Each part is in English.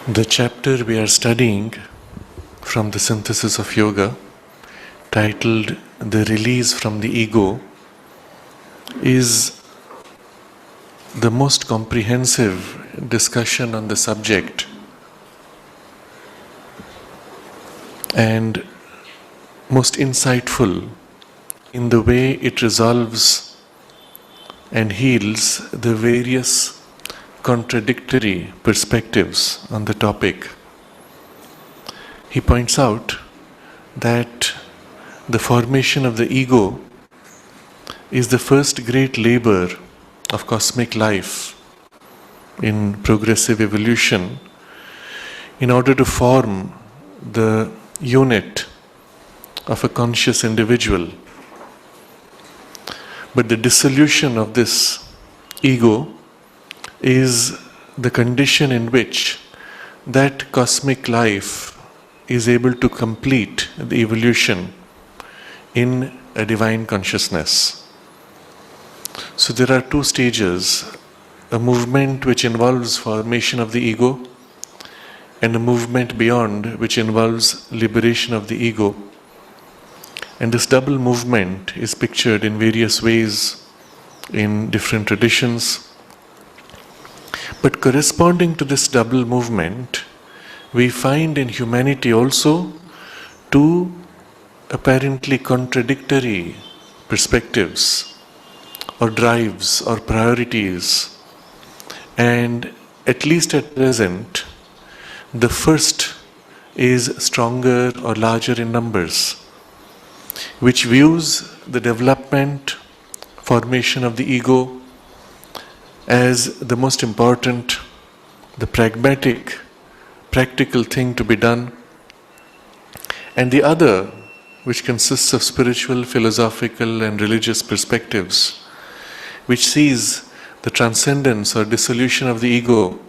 The chapter we are studying from the Synthesis of Yoga, titled The Release from the Ego, is the most comprehensive discussion on the subject and most insightful in the way it resolves and heals the various contradictory perspectives on the topic. He points out that the formation of the ego is the first great labor of cosmic life in progressive evolution in order to form the unit of a conscious individual. But the dissolution of this ego is the condition in which that cosmic life is able to complete the evolution in a divine consciousness. So there are two stages, a movement which involves formation of the ego and a movement beyond which involves liberation of the ego. And this double movement is pictured in various ways in different traditions. But corresponding to this double movement, we find in humanity also two apparently contradictory perspectives or drives or priorities. And at least at present, the first is stronger or larger in numbers, which views the development, formation of the ego as the most important, the pragmatic, practical thing to be done, and the other, which consists of spiritual, philosophical, and religious perspectives, which sees the transcendence or dissolution of the ego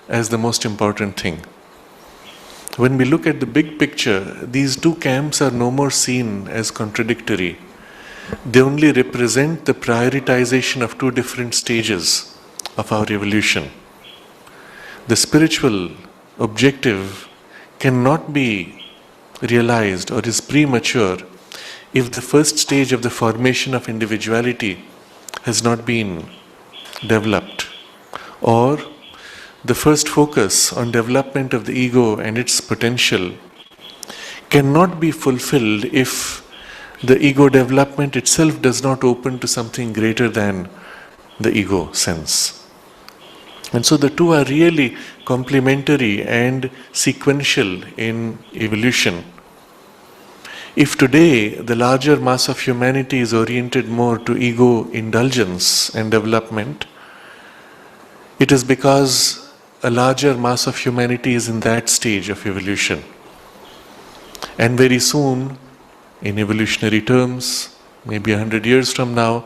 as the most important thing. When we look at the big picture, these two camps are no more seen as contradictory. They only represent the prioritization of two different stages of our evolution. The spiritual objective cannot be realized or is premature if the first stage of the formation of individuality has not been developed, or the first focus on development of the ego and its potential cannot be fulfilled if the ego development itself does not open to something greater than the ego sense. And so the two are really complementary and sequential in evolution. If today the larger mass of humanity is oriented more to ego indulgence and development, it is because a larger mass of humanity is in that stage of evolution. And very soon, in evolutionary terms, maybe 100 years from now,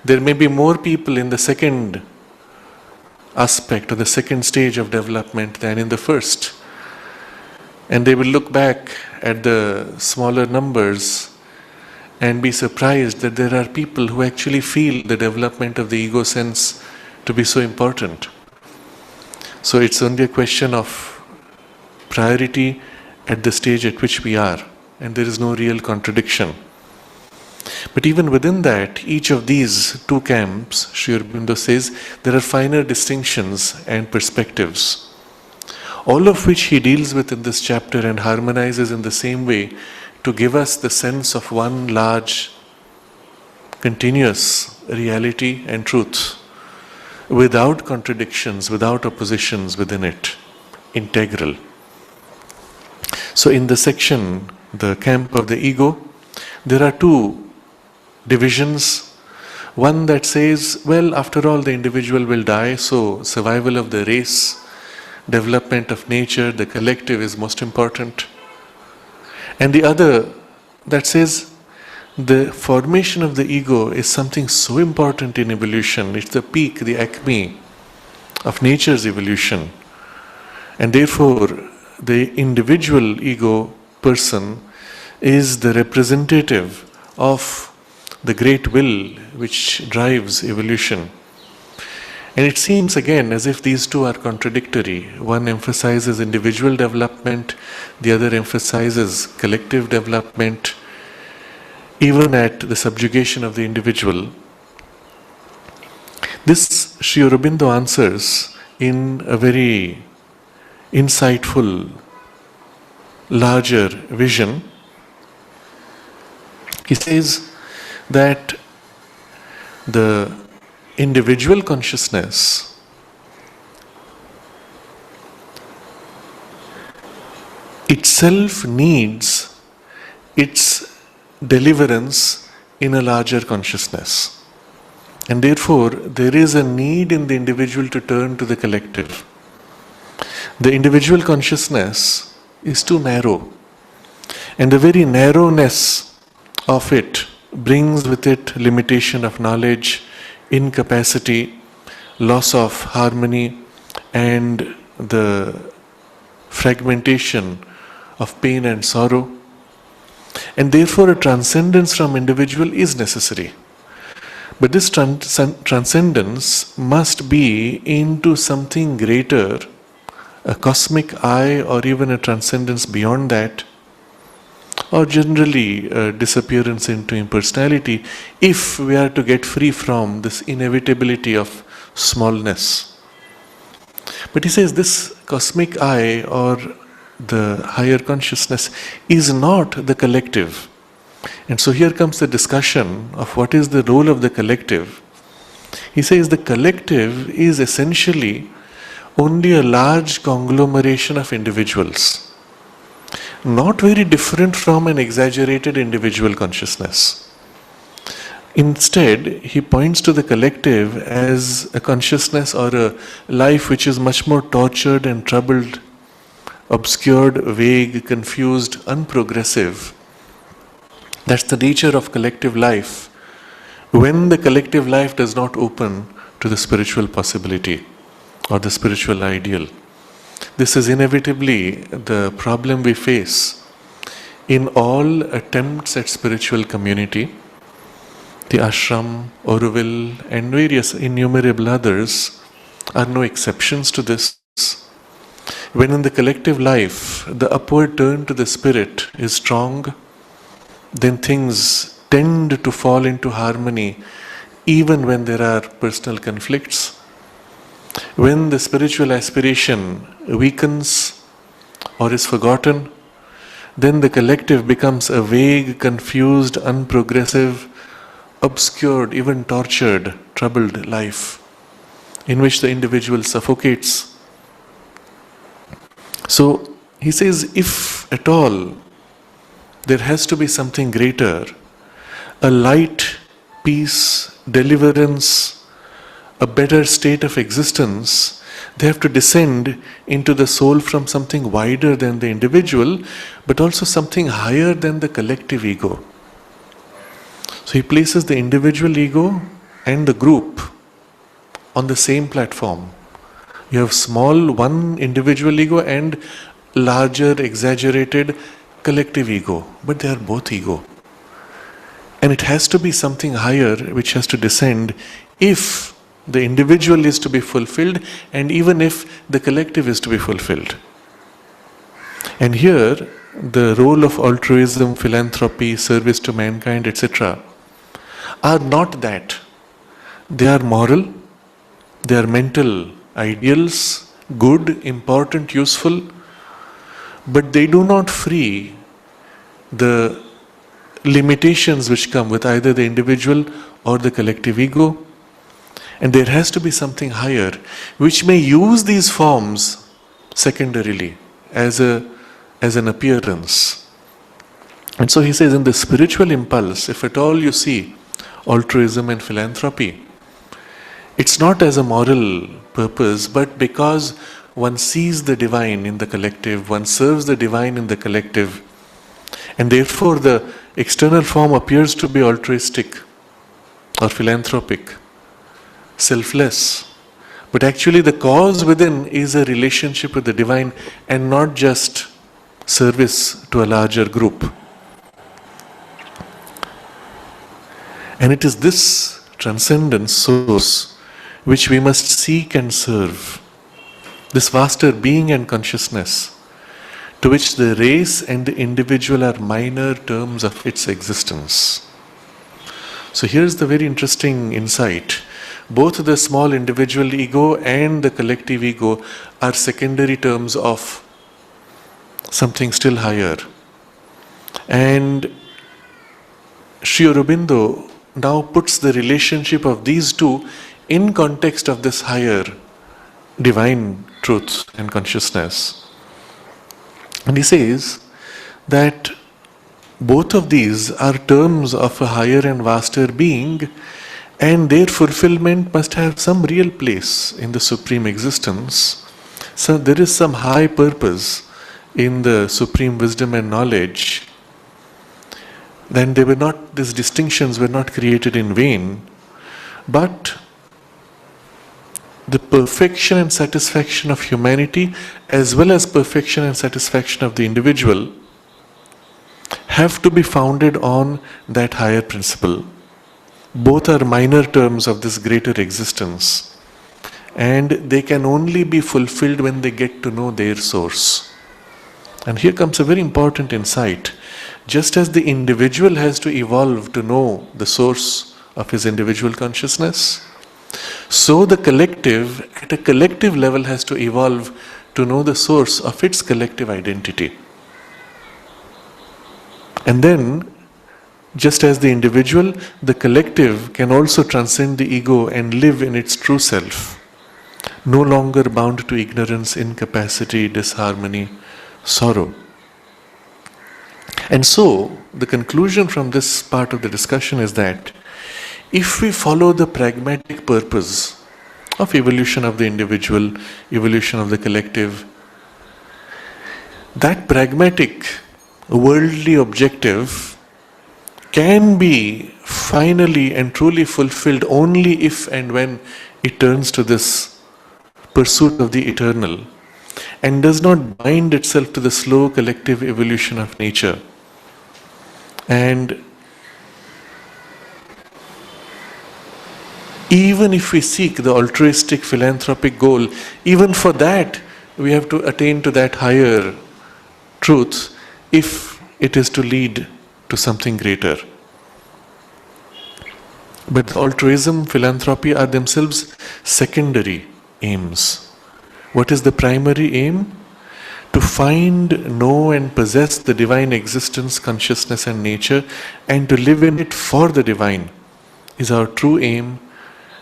there may be more people in the second aspect or the second stage of development than in the first. And they will look back at the smaller numbers and be surprised that there are people who actually feel the development of the ego sense to be so important. So it's only a question of priority at the stage at which we are, and there is no real contradiction. But even within that, each of these two camps, Sri Aurobindo says, there are finer distinctions and perspectives. all of which he deals with in this chapter and harmonizes in the same way to give us the sense of one large, continuous reality and truth, without contradictions, without oppositions within it, integral. So in the section, the camp of the ego, there are two divisions. One that says, well, after all, the individual will die, so survival of the race, development of nature, the collective is most important. And the other that says, the formation of the ego is something so important in evolution. It's the peak, the acme of nature's evolution. And therefore, the individual ego person is the representative of the great will which drives evolution. And it seems again as if these two are contradictory. One emphasizes individual development, the other emphasizes collective development, even at the subjugation of the individual. This Sri Aurobindo answers in a very insightful, larger vision. He says that the individual consciousness itself needs its deliverance in a larger consciousness. And therefore, there is a need in the individual to turn to the collective. The individual consciousness is too narrow, and the very narrowness of it brings with it limitation of knowledge, incapacity, loss of harmony, and the fragmentation of pain and sorrow. And therefore a transcendence from individual is necessary. But this transcendence must be into something greater, a cosmic eye, or even a transcendence beyond that, or generally a disappearance into impersonality, if we are to get free from this inevitability of smallness. But he says this cosmic eye or the higher consciousness is not the collective. And so here comes the discussion of what is the role of the collective. He says the collective is essentially only a large conglomeration of individuals, not very different from an exaggerated individual consciousness. Instead, he points to the collective as a consciousness or a life which is much more tortured and troubled, obscured, vague, confused, unprogressive. That's the nature of collective life, when the collective life does not open to the spiritual possibility or the spiritual ideal. This is inevitably the problem we face in all attempts at spiritual community. The ashram, Auroville, and various innumerable others are no exceptions to this. When in the collective life the upward turn to the spirit is strong, then things tend to fall into harmony even when there are personal conflicts. When the spiritual aspiration weakens or is forgotten, then the collective becomes a vague, confused, unprogressive, obscured, even tortured, troubled life in which the individual suffocates. So he says, if at all there has to be something greater, a light, peace, deliverance, a better state of existence, they have to descend into the soul from something wider than the individual, but also something higher than the collective ego. So he places the individual ego and the group on the same platform. You have small one individual ego and larger, exaggerated collective ego, but they are both ego. And it has to be something higher which has to descend if the individual is to be fulfilled and even if the collective is to be fulfilled. And here, the role of altruism, philanthropy, service to mankind, etc. are not that. They are moral, they are mental ideals, good, important, useful, but they do not free the limitations which come with either the individual or the collective ego. And there has to be something higher which may use these forms secondarily as an appearance. And so he says, in the spiritual impulse, if at all you see altruism and philanthropy, it's not as a moral purpose, but because one sees the divine in the collective, one serves the divine in the collective, and therefore the external form appears to be altruistic or philanthropic, selfless. But actually the cause within is a relationship with the divine and not just service to a larger group. And it is this transcendent source which we must seek and serve, this vaster being and consciousness, to which the race and the individual are minor terms of its existence. So here's the very interesting insight. Both the small individual ego and the collective ego are secondary terms of something still higher. And Sri Aurobindo now puts the relationship of these two in context of this higher divine truth and consciousness. And he says that both of these are terms of a higher and vaster being, and their fulfillment must have some real place in the supreme existence. So there is some high purpose in the supreme wisdom and knowledge. Then these distinctions were not created in vain, but the perfection and satisfaction of humanity as well as perfection and satisfaction of the individual have to be founded on that higher principle. Both are minor terms of this greater existence, and they can only be fulfilled when they get to know their source. And here comes a very important insight. Just as the individual has to evolve to know the source of his individual consciousness, so the collective, at a collective level, has to evolve to know the source of its collective identity. And then, just as the individual, the collective can also transcend the ego and live in its true self, no longer bound to ignorance, incapacity, disharmony, sorrow. And so, the conclusion from this part of the discussion is that if we follow the pragmatic purpose of evolution of the individual, evolution of the collective, that pragmatic, worldly objective can be finally and truly fulfilled only if and when it turns to this pursuit of the eternal and does not bind itself to the slow collective evolution of nature. And even if we seek the altruistic philanthropic goal, even for that we have to attain to that higher truth if it is to lead to something greater. But altruism, philanthropy are themselves secondary aims. What is the primary aim? To find, know and possess the divine existence, consciousness and nature, and to live in it for the divine is our true aim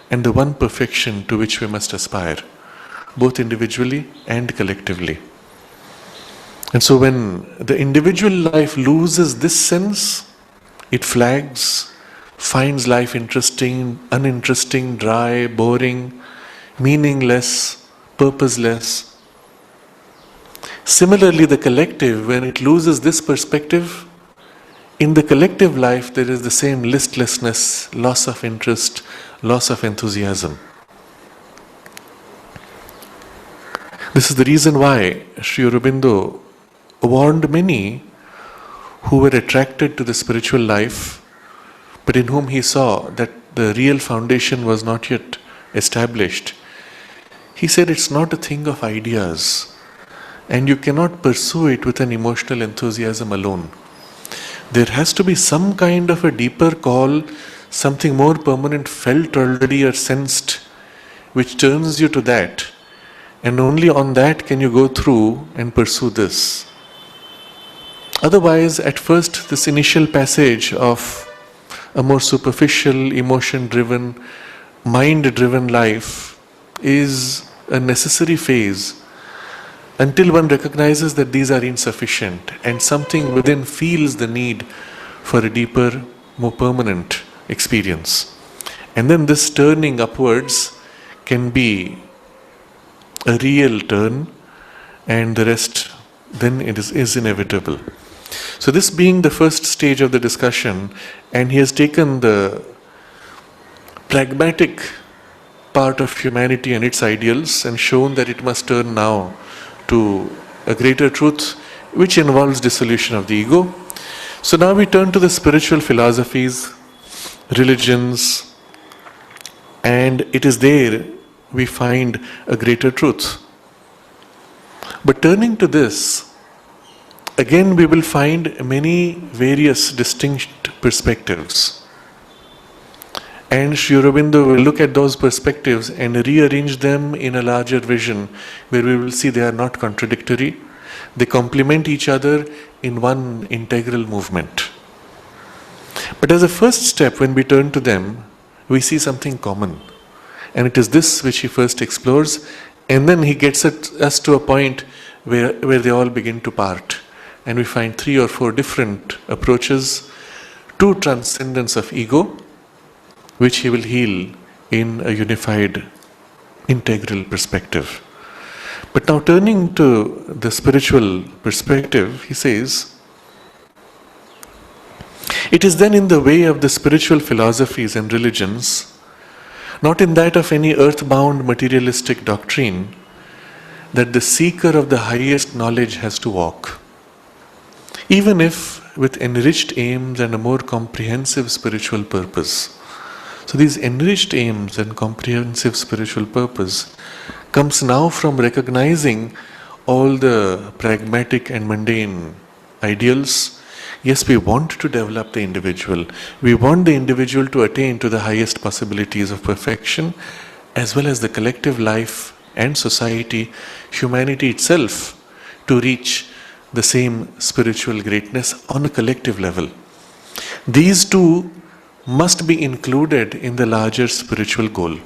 and the one perfection to which we must aspire, both individually and collectively. And so when the individual life loses this sense, it flags, finds life interesting, uninteresting, dry, boring, meaningless, purposeless. Similarly, the collective, when it loses this perspective, in the collective life there is the same listlessness, loss of interest, loss of enthusiasm. This is the reason why Sri Aurobindo warned many who were attracted to the spiritual life, but in whom he saw that the real foundation was not yet established. He said it's not a thing of ideas, and you cannot pursue it with an emotional enthusiasm alone. There has to be some kind of a deeper call, something more permanent felt already or sensed, which turns you to that. And only on that can you go through and pursue this. Otherwise, at first, this initial passage of a more superficial, emotion-driven, mind-driven life is a necessary phase until one recognizes that these are insufficient and something within feels the need for a deeper, more permanent experience. And then this turning upwards can be a real turn, and the rest then it is inevitable. So this being the first stage of the discussion, and he has taken the pragmatic part of humanity and its ideals and shown that it must turn now to a greater truth which involves dissolution of the ego. So now we turn to the spiritual philosophies, religions, and it is there we find a greater truth. But turning to this, again we will find many various distinct perspectives. And Sri Aurobindo will look at those perspectives and rearrange them in a larger vision where we will see they are not contradictory. They complement each other in one integral movement. But as a first step, when we turn to them, we see something common. And it is this which he first explores, and then he gets us to a point where they all begin to part. And we find 3 or 4 different approaches to transcendence of ego, which he will heal in a unified, integral perspective. But now turning to the spiritual perspective, he says, it is then in the way of the spiritual philosophies and religions, not in that of any earthbound materialistic doctrine, that the seeker of the highest knowledge has to walk. Even if with enriched aims and a more comprehensive spiritual purpose. So these enriched aims and comprehensive spiritual purpose comes now from recognizing all the pragmatic and mundane ideals. Yes, we want to develop the individual. We want the individual to attain to the highest possibilities of perfection, as well as the collective life and society, humanity itself, to reach the same spiritual greatness on a collective level. These two must be included in the larger spiritual goal.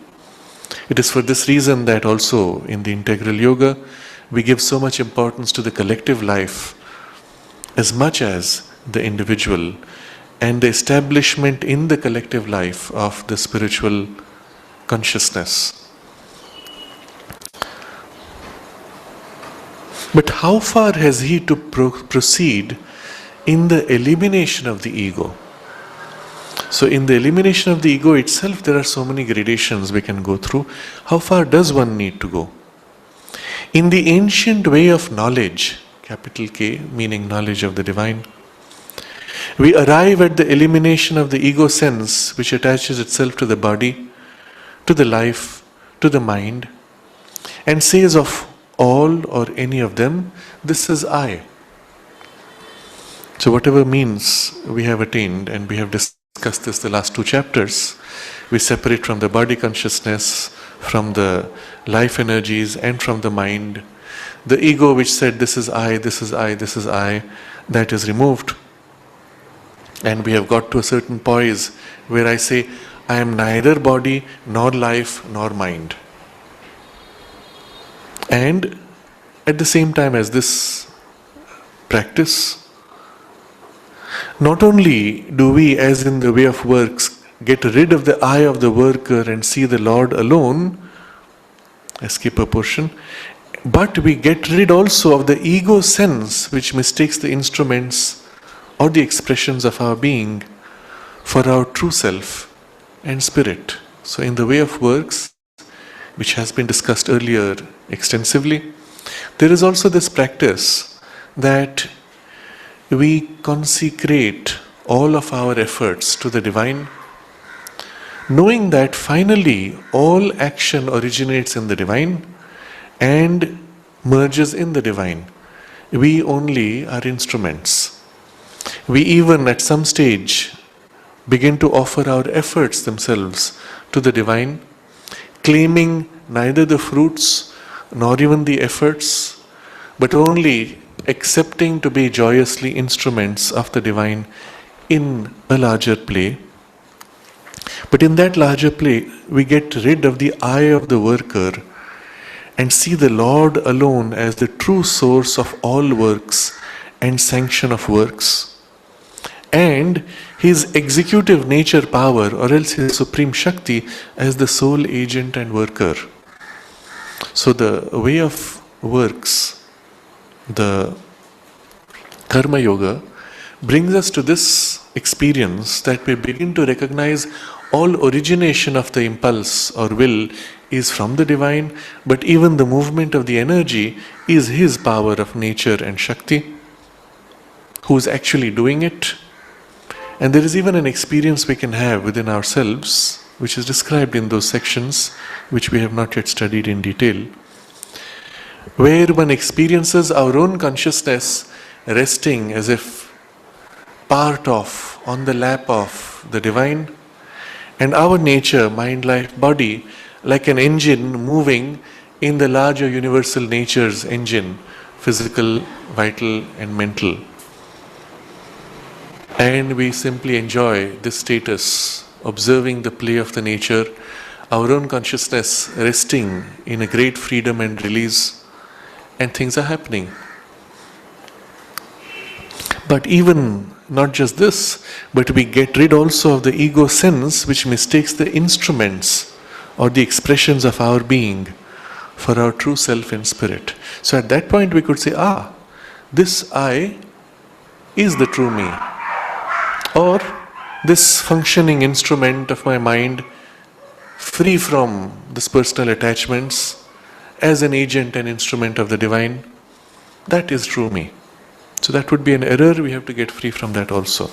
It is for this reason that also in the integral yoga, we give so much importance to the collective life as much as the individual, and the establishment in the collective life of the spiritual consciousness. But how far has he to proceed in the elimination of the ego? So in the elimination of the ego itself, there are so many gradations we can go through. How far does one need to go? In the ancient way of knowledge, capital K, meaning knowledge of the divine, we arrive at the elimination of the ego sense which attaches itself to the body, to the life, to the mind, and says of all or any of them, this is I. So whatever means we have attained, and we have discussed this the last 2 chapters, we separate from the body consciousness, from the life energies, and from the mind. The ego which said this is I, this is I, this is I, that is removed. And we have got to a certain poise where I say, I am neither body, nor life, nor mind. And at the same time as this practice, not only do we, as in the way of works, get rid of the I of the worker and see the Lord alone, I skip a portion, but we get rid also of the ego sense which mistakes the instruments or the expressions of our being for our true self and spirit. So in the way of works, which has been discussed earlier extensively, there is also this practice that we consecrate all of our efforts to the divine, knowing that finally all action originates in the divine and merges in the divine. We only are instruments. We even at some stage begin to offer our efforts themselves to the divine, claiming neither the fruits nor even the efforts, but only accepting to be joyously instruments of the divine in a larger play. But in that larger play, we get rid of the I of the worker and see the Lord alone as the true source of all works and sanction of works, and his executive nature power, or else his supreme Shakti, as the sole agent and worker. So the way of works, the Karma Yoga, brings us to this experience that we begin to recognize all origination of the impulse or will is from the divine, but even the movement of the energy is his power of nature and Shakti, who is actually doing it. And there is even an experience we can have within ourselves, which is described in those sections, which we have not yet studied in detail, where one experiences our own consciousness resting as if part of, on the lap of the divine, and our nature, mind, life, body, like an engine moving in the larger universal nature's engine, physical, vital, and mental. And we simply enjoy this status, observing the play of the nature, our own consciousness resting in a great freedom and release, and things are happening. But even not just this, but we get rid also of the ego sense, which mistakes the instruments or the expressions of our being for our true self and spirit. So at that point we could say, this I is the true me. Or this functioning instrument of my mind, free from this personal attachments, as an agent and instrument of the divine, that is true me. So that would be an error, we have to get free from that also.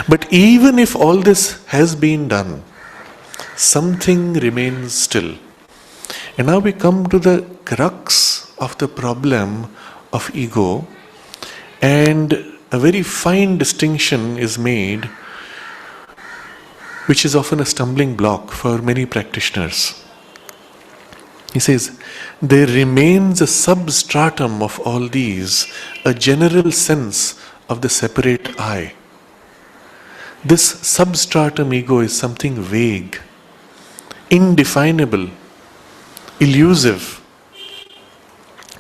But even if all this has been done, something remains still. And now we come to the crux of the problem of ego, and a very fine distinction is made, which is often a stumbling block for many practitioners. He says, there remains a substratum of all these, a general sense of the separate I. This substratum ego is something vague, indefinable, elusive.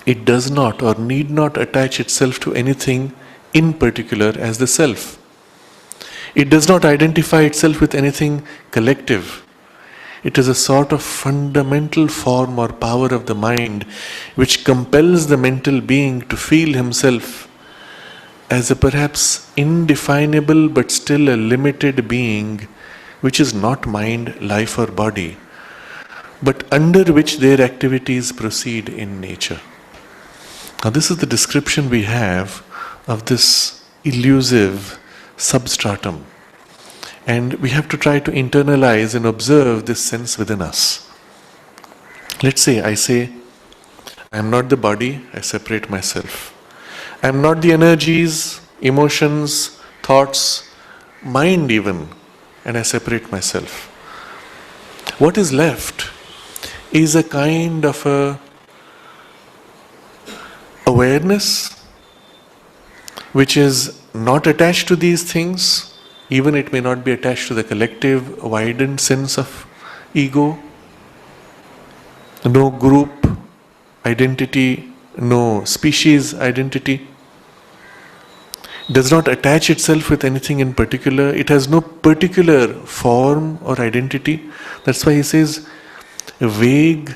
It does not or need not attach itself to anything in particular as the self. It does not identify itself with anything collective. It is a sort of fundamental form or power of the mind which compels the mental being to feel himself as a perhaps indefinable but still a limited being, which is not mind, life or body, but under which their activities proceed in nature. Now this is the description we have of this elusive substratum. And we have to try to internalize and observe this sense within us. Let's say I am not the body, I separate myself. I am not the energies, emotions, thoughts, mind even, and I separate myself. What is left is a kind of a awareness which is not attached to these things. Even it may not be attached to the collective, widened sense of ego. No group identity, no species identity. Does not attach itself with anything in particular. It has no particular form or identity. That's why he says vague,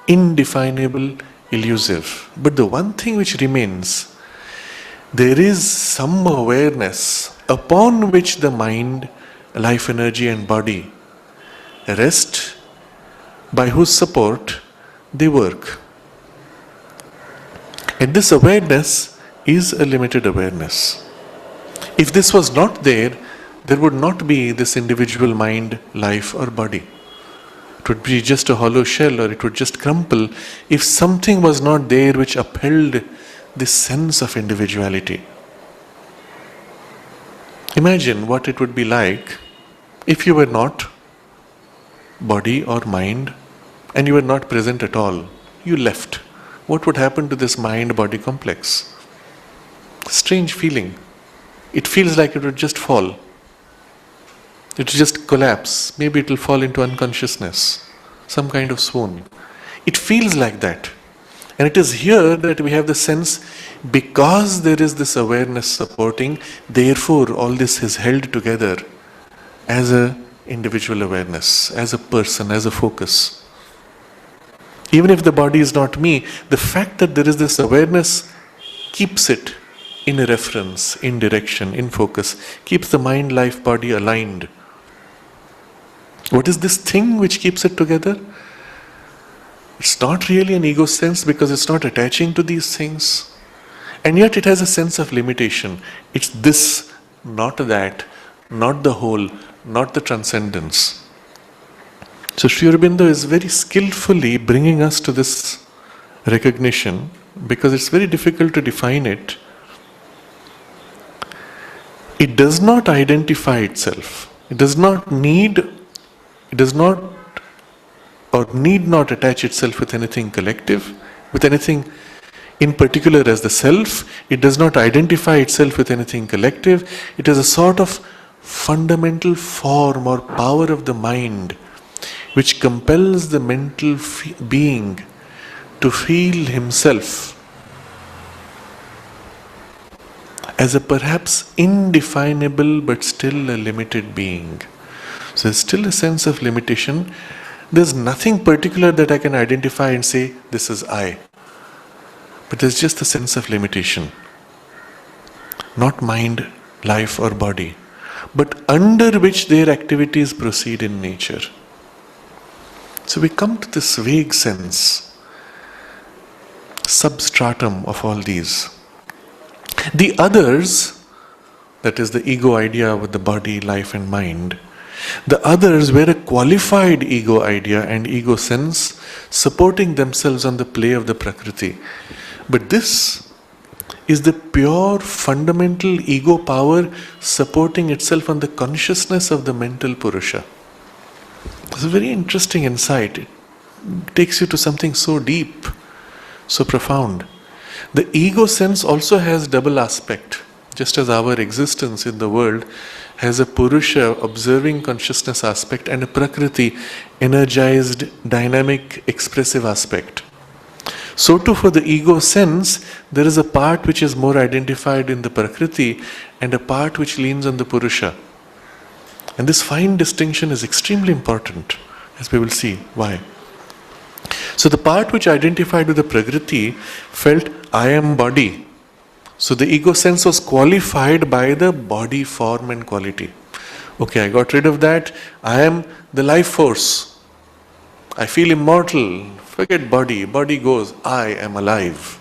indefinable, elusive. But the one thing which remains, there is some awareness upon which the mind, life energy and body rest, by whose support they work. And this awareness is a limited awareness. If this was not there, there would not be this individual mind, life or body. It would be just a hollow shell, or it would just crumple if something was not there which upheld this sense of individuality. Imagine what it would be like if you were not body or mind and you were not present at all. you left. What would happen to this mind-body complex? Strange feeling. It feels like it would just fall. It will just collapse. Maybe it will fall into unconsciousness, some kind of swoon. It feels like that. And it is here that we have the sense, because there is this awareness supporting, therefore all this is held together as a individual awareness, as a person, as a focus. Even if the body is not me, the fact that there is this awareness keeps it in a reference, in direction, in focus, keeps the mind, life, body aligned. What is this thing which keeps it together? It's not really an ego sense because it's not attaching to these things. And yet it has a sense of limitation. It's this, not that, not the whole, not the transcendence. So Sri Aurobindo is very skillfully bringing us to this recognition, because it's very difficult to define it. It does not identify itself. It does not or need not attach itself with anything collective, with anything in particular as the self. It does not identify itself with anything collective. It is a sort of fundamental form or power of the mind which compels the mental being to feel himself as a perhaps indefinable but still a limited being. So there's still a sense of limitation. There's nothing particular that I can identify and say, this is I. But there's just a sense of limitation. Not mind, life or body, but under which their activities proceed in nature. So we come to this vague sense, substratum of all these. The others, that is the ego idea with the body, life and mind, the others were a qualified ego idea and ego sense supporting themselves on the play of the Prakriti. But this is the pure fundamental ego power supporting itself on the consciousness of the mental Purusha. It's a very interesting insight. It takes you to something so deep, so profound. The ego sense also has double aspect. Just as our existence in the world has a Purusha observing consciousness aspect and a Prakriti energized, dynamic, expressive aspect. So too for the ego sense, there is a part which is more identified in the Prakriti and a part which leans on the Purusha. And this fine distinction is extremely important, as we will see why. So the part which identified with the Prakriti felt, I am body. So the ego sense was qualified by the body form and quality. Okay, I got rid of that. I am the life force. I feel immortal. Forget body. Body goes. I am alive.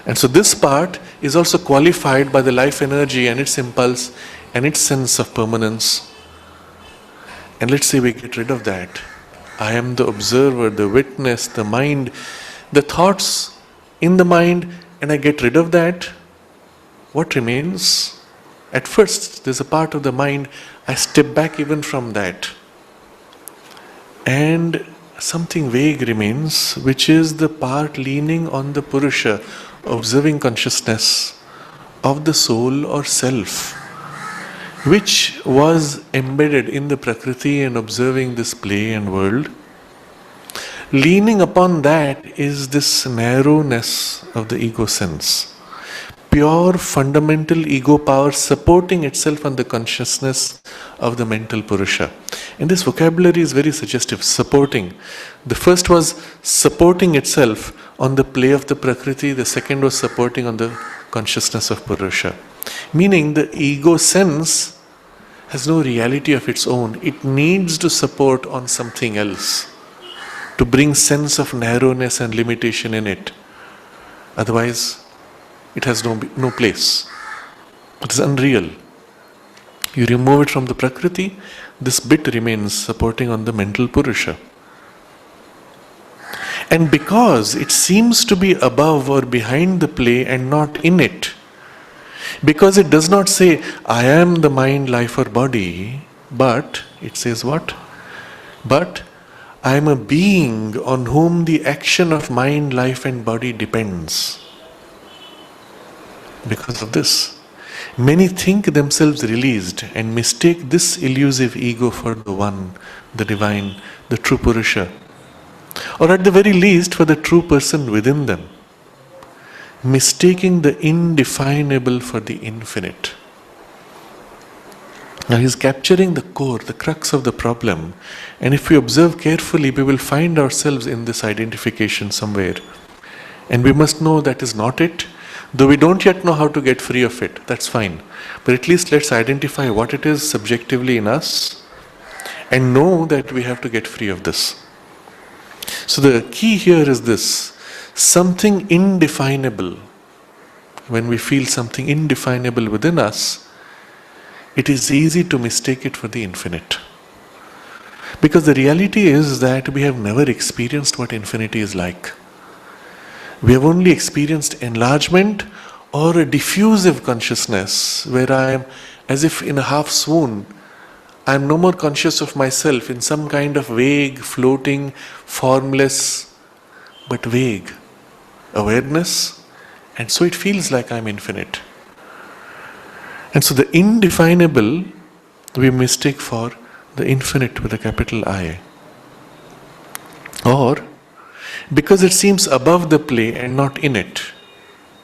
And so this part is also qualified by the life energy and its impulse and its sense of permanence. And let's say we get rid of that. I am the observer, the witness, the mind, the thoughts in the mind, and I get rid of that. What remains? At first, there's a part of the mind, I step back even from that. And something vague remains, which is the part leaning on the Purusha, observing consciousness of the soul or self, which was embedded in the Prakriti and observing this play and world. Leaning upon that is this narrowness of the ego sense. Pure fundamental ego power supporting itself on the consciousness of the mental Purusha. And this vocabulary is very suggestive, supporting. The first was supporting itself on the play of the Prakriti, the second was supporting on the consciousness of Purusha. Meaning the ego sense has no reality of its own. It needs to support on something else to bring sense of narrowness and limitation in it. Otherwise, it has no place. It is unreal. You remove it from the Prakriti, this bit remains supporting on the mental Purusha. And because it seems to be above or behind the play and not in it, because it does not say, I am the mind, life or body, but it says what? But I am a being on whom the action of mind, life and body depends. Because of this, many think themselves released and mistake this elusive ego for the One, the Divine, the true Purusha, or at the very least for the true person within them, mistaking the indefinable for the infinite. Now he is capturing the core, the crux of the problem, and if we observe carefully, we will find ourselves in this identification somewhere. And we must know that is not it, though we don't yet know how to get free of it, that's fine. But at least let's identify what it is subjectively in us and know that we have to get free of this. So the key here is this: something indefinable. When we feel something indefinable within us, it is easy to mistake it for the infinite. Because the reality is that we have never experienced what infinity is like. We have only experienced enlargement or a diffusive consciousness where I am as if in a half swoon. I am no more conscious of myself in some kind of vague, floating, formless, but vague awareness, and so it feels like I am infinite. And so the indefinable we mistake for the infinite with a capital I. Or because it seems above the play and not in it.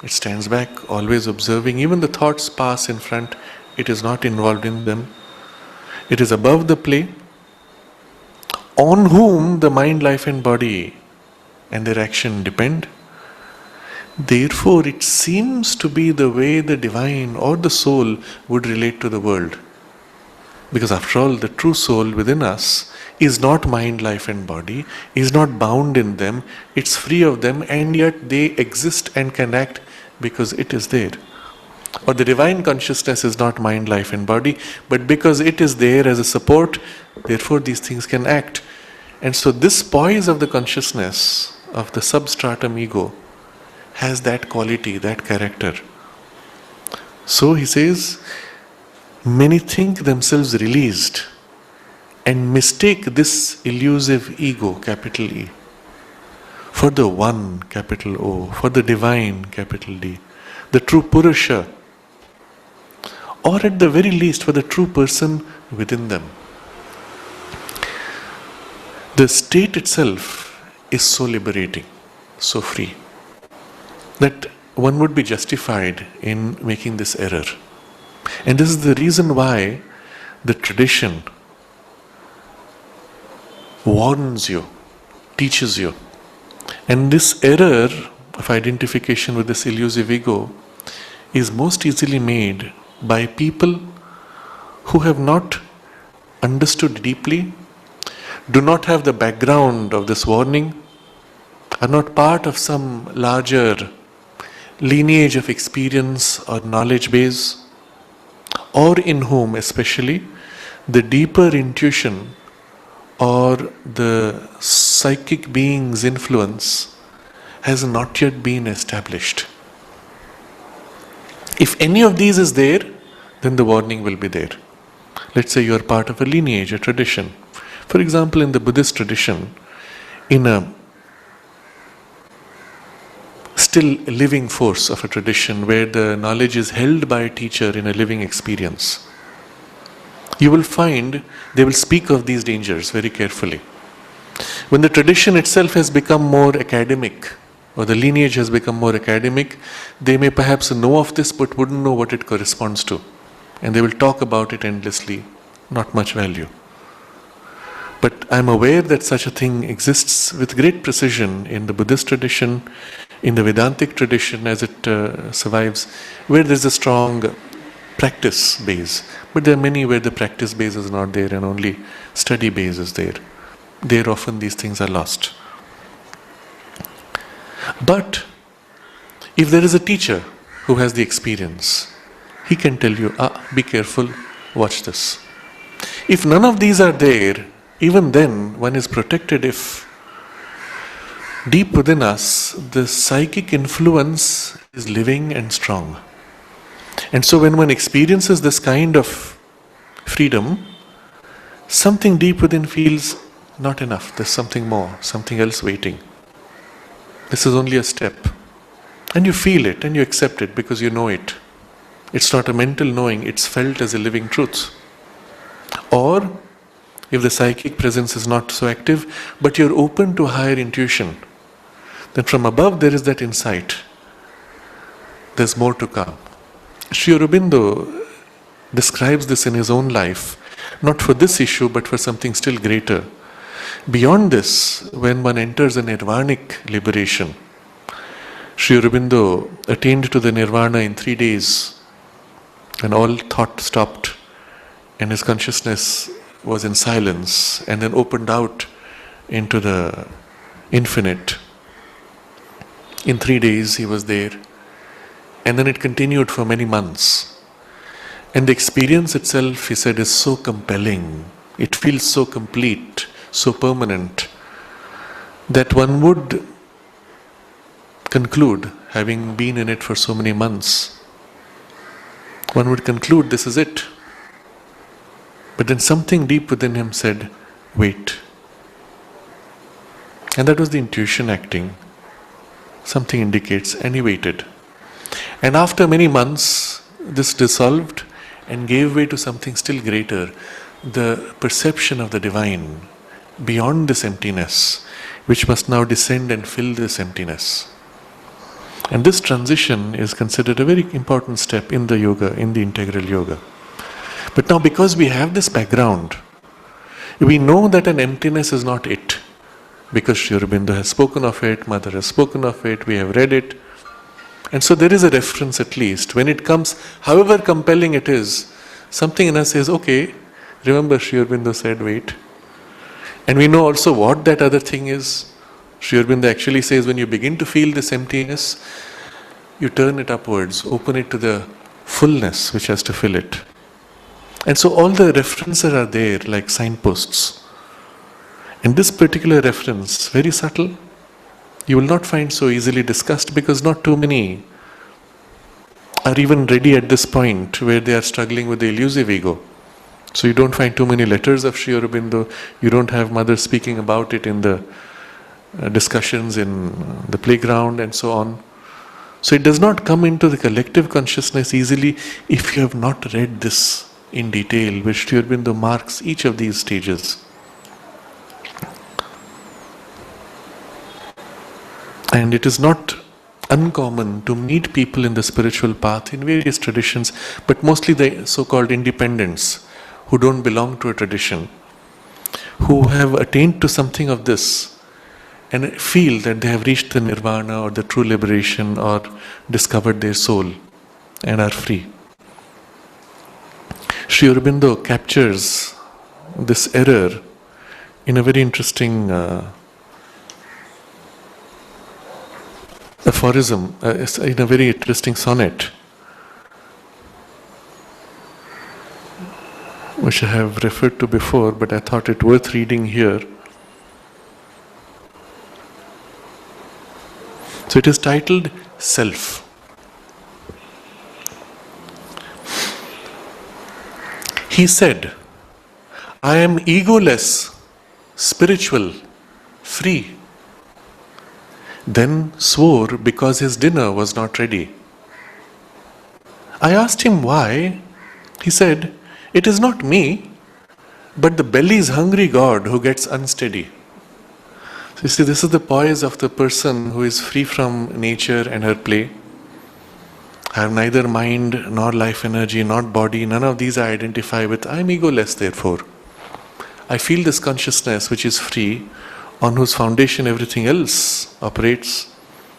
It stands back, always observing. Even the thoughts pass in front, it is not involved in them. It is above the play, on whom the mind, life and body and their action depend. Therefore, it seems to be the way the divine or the soul would relate to the world. Because after all, the true soul within us is not mind, life and body, is not bound in them, it's free of them, and yet they exist and can act because it is there. Or the divine consciousness is not mind, life and body, but because it is there as a support, therefore these things can act. And so this poise of the consciousness of the substratum ego has that quality, that character. So he says, many think themselves released and mistake this elusive ego, capital E, for the One, capital O, for the divine, capital D, the true Purusha, or at the very least for the true person within them. The state itself is so liberating, so free, that one would be justified in making this error. And this is the reason why the tradition warns you, teaches you. And this error of identification with this elusive ego is most easily made by people who have not understood deeply, do not have the background of this warning, are not part of some larger lineage of experience or knowledge base, or in whom especially the deeper intuition or the psychic being's influence has not yet been established. If any of these is there, then the warning will be there. Let's say you are part of a lineage, a tradition. For example, in the Buddhist tradition, in a still living force of a tradition where the knowledge is held by a teacher in a living experience, you will find they will speak of these dangers very carefully. When the tradition itself has become more academic, or the lineage has become more academic, they may perhaps know of this but wouldn't know what it corresponds to. And they will talk about it endlessly, not much value. But I am aware that such a thing exists with great precision in the Buddhist tradition, in the Vedantic tradition as it survives, where there is a strong practice base. But there are many where the practice base is not there and only study base is there. There often these things are lost. But if there is a teacher who has the experience, he can tell you, be careful, watch this. If none of these are there, even then one is protected if deep within us the psychic influence is living and strong. And so when one experiences this kind of freedom, something deep within feels, not enough. There's something more, something else waiting. This is only a step. And you feel it and you accept it because you know it. It's not a mental knowing, it's felt as a living truth. Or, if the psychic presence is not so active, but you're open to higher intuition, then from above there is that insight. There's more to come. Sri Aurobindo describes this in his own life, not for this issue, but for something still greater. Beyond this, when one enters a nirvanic liberation, Sri Aurobindo attained to the nirvana in 3 days, when all thought stopped and his consciousness was in silence and then opened out into the infinite. In 3 days he was there, and then it continued for many months. And the experience itself, he said, is so compelling. It feels so complete, so permanent, that one would conclude, having been in it for so many months, one would conclude this is it. But then something deep within him said, wait. And that was the intuition acting. Something indicates, and he waited. And after many months, this dissolved and gave way to something still greater, the perception of the divine beyond this emptiness, which must now descend and fill this emptiness. And this transition is considered a very important step in the yoga, in the integral yoga. But now, because we have this background, we know that an emptiness is not it. Because Sri Aurobindo has spoken of it, Mother has spoken of it, we have read it. And so there is a reference at least. When it comes, however compelling it is, something in us says, okay, remember Sri Aurobindo said, wait. And we know also what that other thing is. Sri Aurobindo actually says, when you begin to feel this emptiness, you turn it upwards, open it to the fullness which has to fill it. And so all the references are there like signposts. And this particular reference, very subtle, you will not find so easily discussed because not too many are even ready at this point where they are struggling with the elusive ego. So you don't find too many letters of Sri Aurobindo, you don't have Mother speaking about it in the discussions in the playground and so on. So it does not come into the collective consciousness easily if you have not read this in detail, which Sri Aurobindo marks each of these stages. And it is not uncommon to meet people in the spiritual path in various traditions, but mostly the so-called independents who don't belong to a tradition, who have attained to something of this and feel that they have reached the nirvana or the true liberation or discovered their soul and are free. Sri Aurobindo captures this error in a very interesting aphorism, in a very interesting sonnet, which I have referred to before, but I thought it worth reading here. So it is titled Self. He said, I am egoless, spiritual, free. Then swore because his dinner was not ready. I asked him why. He said, it is not me, but the belly's hungry God who gets unsteady. So you see, this is the poise of the person who is free from nature and her play. I have neither mind nor life energy, not body, none of these I identify with. I am egoless, therefore. I feel this consciousness which is free, on whose foundation everything else operates,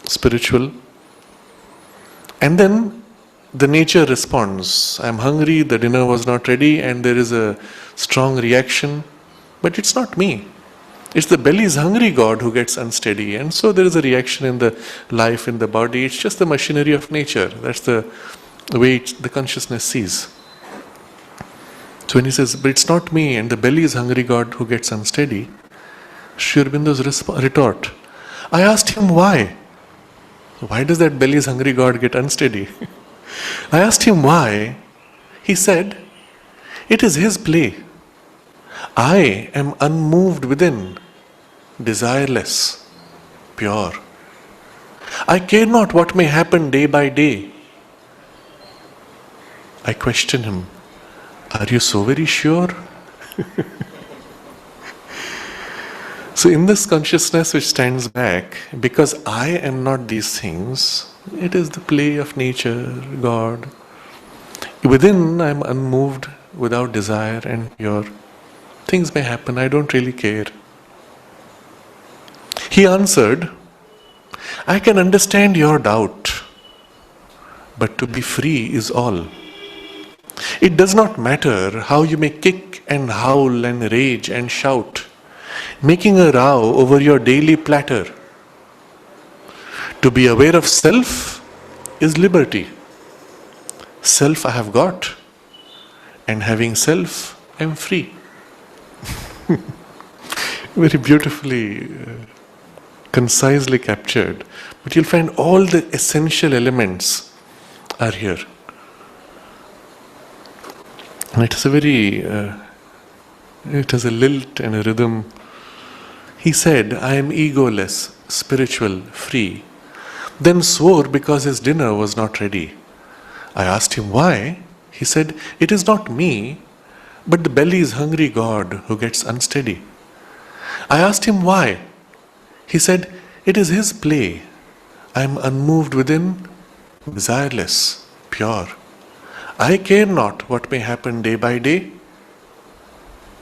spiritual. And then the nature responds. I am hungry, the dinner was not ready, and there is a strong reaction. But it's not me. It's the belly's hungry God who gets unsteady. And so there is a reaction in the life, in the body. It's just the machinery of nature. That's the way the consciousness sees. So when he says, but it's not me, and the belly's hungry God who gets unsteady, Sri Aurobindo's retort, I asked him why. Why does that belly's hungry God get unsteady? I asked him why. He said, it is his play. I am unmoved within, desireless, pure. I care not what may happen day by day. I question him, are you so very sure? So in this consciousness which stands back, because I am not these things, it is the play of nature, God. Within I am unmoved, without desire and pure. Things may happen, I don't really care. He answered, I can understand your doubt, but to be free is all. It does not matter how you may kick and howl and rage and shout, making a row over your daily platter. To be aware of self is liberty. Self I have got, and having self I am free. Very beautifully, concisely captured. But you'll find all the essential elements are here. And it is a very, it has a lilt and a rhythm. He said, I am egoless, spiritual, free. Then swore because his dinner was not ready. I asked him why. He said, it is not me, but the belly's hungry God who gets unsteady. I asked him why. He said, it is his play. I am unmoved within, desireless, pure. I care not what may happen day by day.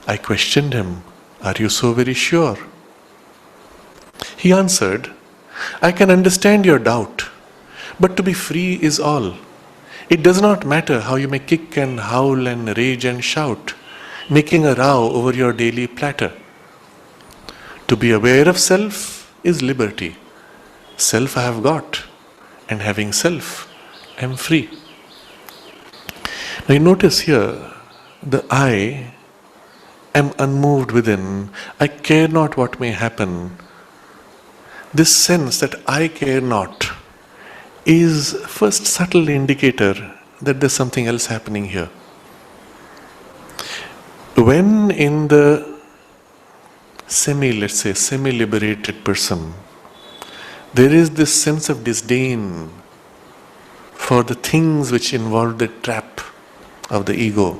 I questioned him, are you so very sure? He answered, I can understand your doubt, but to be free is all. It does not matter how you may kick and howl and rage and shout, making a row over your daily platter. To be aware of self is liberty. Self I have got, and having self, I am free. Now you notice here, the I am unmoved within, I care not what may happen. This sense that I care not is first subtle indicator that there's something else happening here. When in the semi-liberated person, there is this sense of disdain for the things which involve the trap of the ego.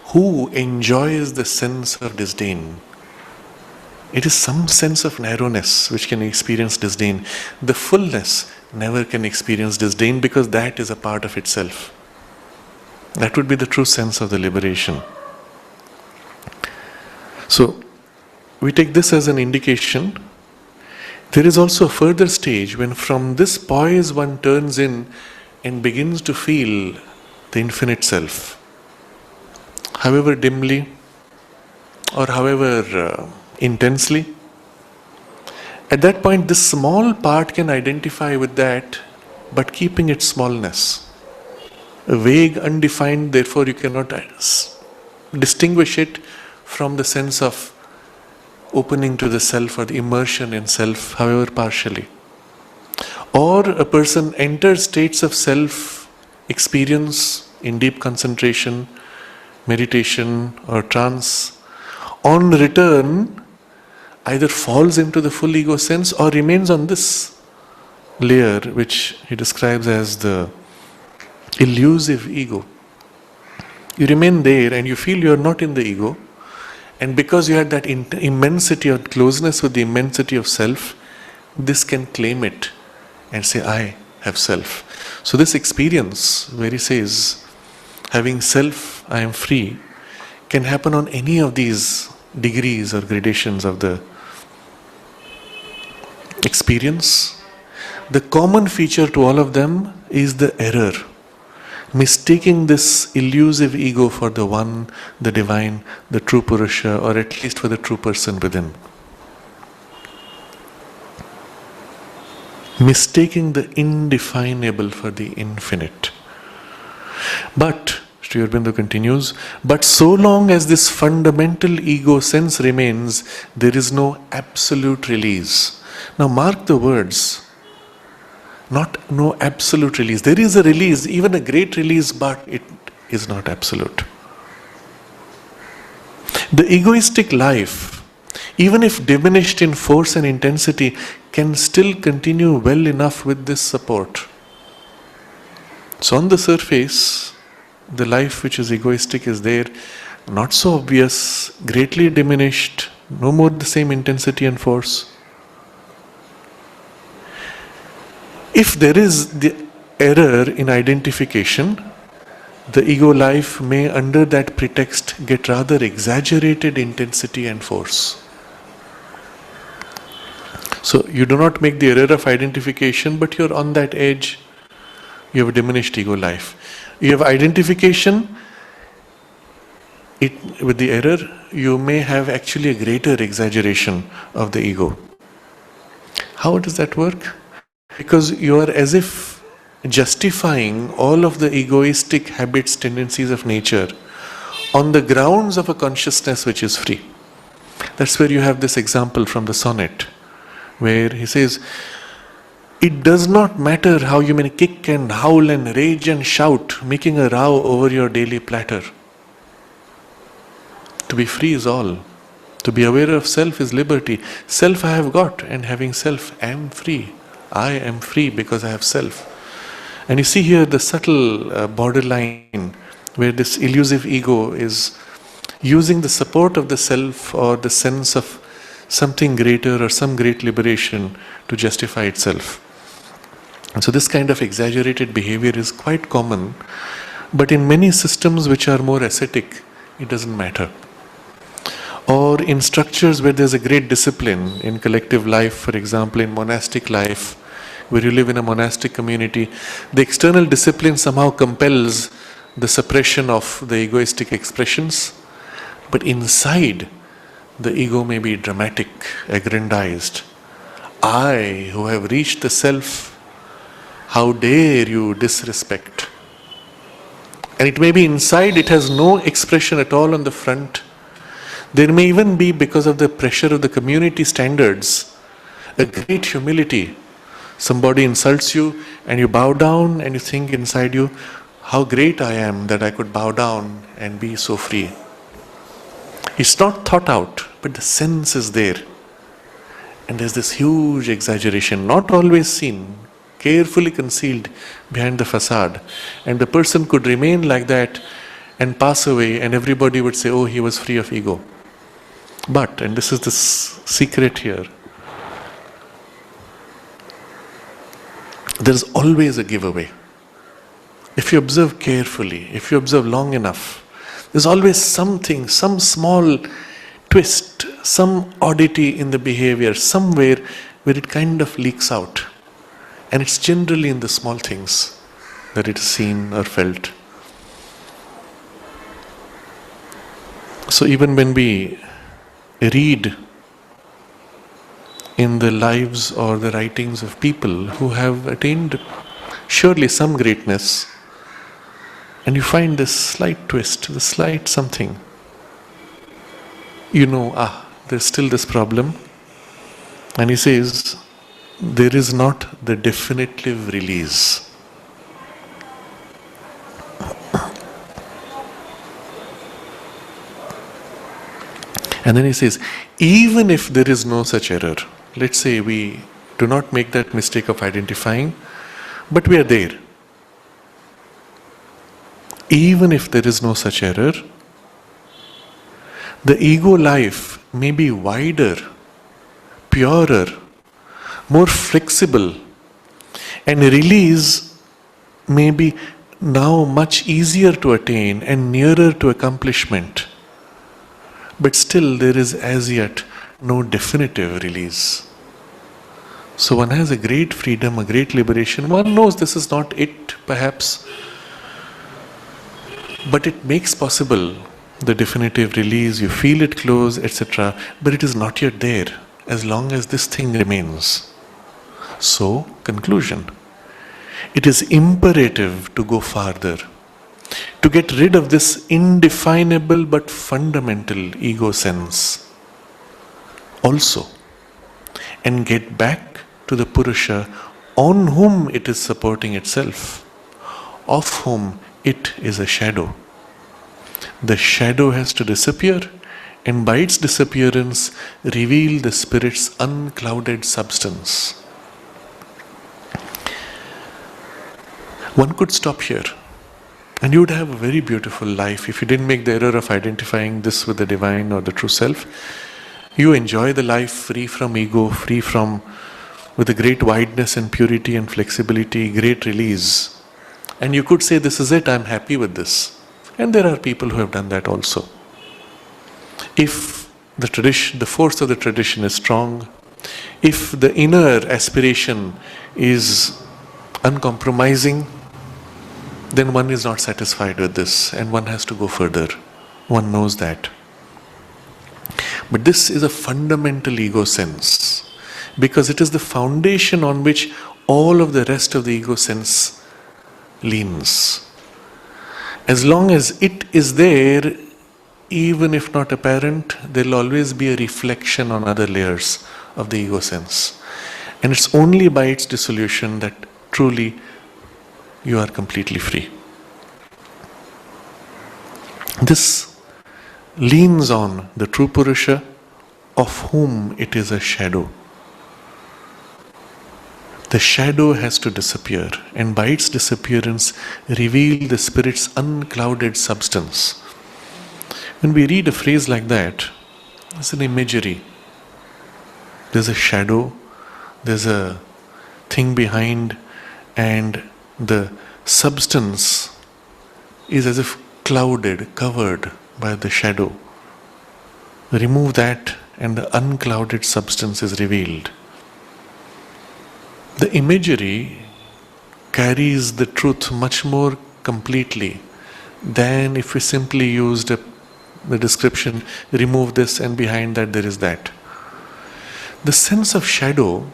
Who enjoys the sense of disdain? It is some sense of narrowness which can experience disdain. The fullness never can experience disdain because that is a part of itself. That would be the true sense of the liberation. So, we take this as an indication. There is also a further stage when from this poise one turns in and begins to feel the infinite self. However dimly or however intensely, at that point this small part can identify with that, but keeping its smallness. A vague, undefined, therefore you cannot distinguish it from the sense of opening to the self or the immersion in self, however partially. Or a person enters states of self experience in deep concentration, meditation or trance. On return, either falls into the full ego sense or remains on this layer which he describes as the elusive ego. You remain there and you feel you are not in the ego, and because you had that immensity or closeness with the immensity of self, this can claim it and say, I have self. So this experience where he says, having self, I am free, can happen on any of these degrees or gradations of the experience. The common feature to all of them is the error, mistaking this elusive ego for the one, the divine, the true Purusha, or at least for the true person within. Mistaking the indefinable for the infinite. But, Sri Aurobindo continues, but so long as this fundamental ego sense remains, there is no absolute release. Now mark the words. Not no absolute release. There is a release, even a great release, but it is not absolute. The egoistic life, even if diminished in force and intensity, can still continue well enough with this support. So on the surface, the life which is egoistic is there, not so obvious, greatly diminished, no more the same intensity and force. If there is the error in identification, the ego life may, under that pretext, get rather exaggerated intensity and force. So you do not make the error of identification, but you're on that edge. You have a diminished ego life. You have identification, with the error, you may have actually a greater exaggeration of the ego. How does that work? Because you are as if justifying all of the egoistic habits, tendencies of nature on the grounds of a consciousness which is free. That's where you have this example from the sonnet, where he says, it does not matter how you may kick and howl and rage and shout, making a row over your daily platter. To be free is all. To be aware of self is liberty. Self I have got, and having self I am free. I am free because I have self. And you see here the subtle borderline where this elusive ego is using the support of the self or the sense of something greater or some great liberation to justify itself. And so this kind of exaggerated behavior is quite common, but in many systems which are more ascetic, it doesn't matter. Or in structures where there's a great discipline, in collective life, for example, in monastic life, where you live in a monastic community, the external discipline somehow compels the suppression of the egoistic expressions, but inside, the ego may be dramatic, aggrandized. I, who have reached the self, how dare you disrespect? And it may be inside, it has no expression at all on the front. There may even be, because of the pressure of the community standards, a great humility. Somebody insults you and you bow down and you think inside you, how great I am that I could bow down and be so free. It's not thought out, but the sense is there. And there's this huge exaggeration, not always seen, carefully concealed behind the facade. And the person could remain like that and pass away, and everybody would say, oh, he was free of ego. But, and this is the secret here, there's always a giveaway. If you observe carefully, if you observe long enough, there's always something, some small twist, some oddity in the behavior, somewhere where it kind of leaks out. And it's generally in the small things that it is seen or felt. So even when we read in the lives or the writings of people who have attained surely some greatness, and you find this slight twist, the slight something, you know, there's still this problem. And he says, there is not the definitive release. And then he says, even if there is no such error, let's say we do not make that mistake of identifying, but we are there. Even if there is no such error, the ego life may be wider, purer, more flexible, and release may be now much easier to attain and nearer to accomplishment. But still there is as yet no definitive release. So one has a great freedom, a great liberation. One knows this is not it, perhaps, but it makes possible the definitive release. You feel it close, etc. But it is not yet there as long as this thing remains. So, conclusion. It is imperative to go farther, to get rid of this indefinable but fundamental ego sense also, and get back to the Purusha on whom it is supporting itself, of whom it is a shadow. The shadow has to disappear and by its disappearance reveal the spirit's unclouded substance. One could stop here, and you would have a very beautiful life if you didn't make the error of identifying this with the divine or the true self. You enjoy the life free from ego, free from, with a great wideness and purity and flexibility, great release. And you could say, this is it, I'm happy with this. And there are people who have done that also. If the tradition, the force of the tradition is strong, if the inner aspiration is uncompromising, then one is not satisfied with this and one has to go further. One knows that. But this is a fundamental ego sense, because it is the foundation on which all of the rest of the ego sense leans. As long as it is there, even if not apparent, there will always be a reflection on other layers of the ego sense. And it's only by its dissolution that truly you are completely free. This leans on the true Purusha, of whom it is a shadow. The shadow has to disappear, and by its disappearance reveal the spirit's unclouded substance. When we read a phrase like that, it's an imagery. There's a shadow, there's a thing behind, and the substance is as if clouded, covered by the shadow. Remove that and the unclouded substance is revealed. The imagery carries the truth much more completely than if we simply used the description, remove this and behind that there is that. The sense of shadow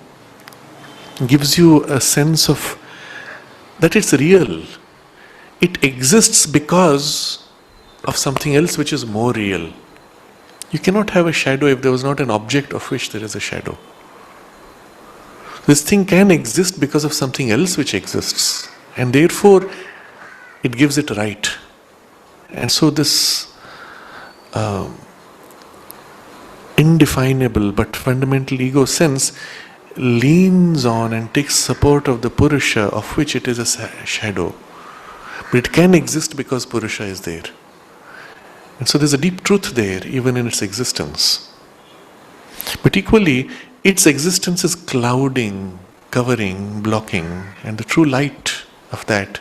gives you a sense of that it's real. It exists because of something else which is more real. You cannot have a shadow if there was not an object of which there is a shadow. This thing can exist because of something else which exists, and therefore it gives it right. And so this indefinable but fundamental ego sense leans on and takes support of the Purusha, of which it is a shadow. But it can exist because Purusha is there. And so there's a deep truth there, even in its existence. But equally, its existence is clouding, covering, blocking, and the true light of that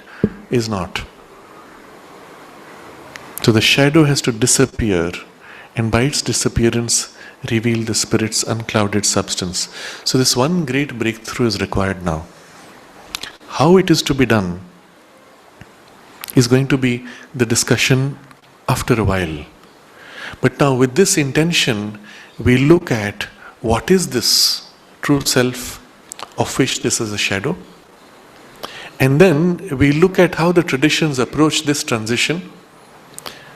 is not. So the shadow has to disappear, and by its disappearance reveal the spirit's unclouded substance. So this one great breakthrough is required now. How it is to be done is going to be the discussion after a while. But now with this intention, we look at what is this true self of which this is a shadow. And then we look at how the traditions approach this transition.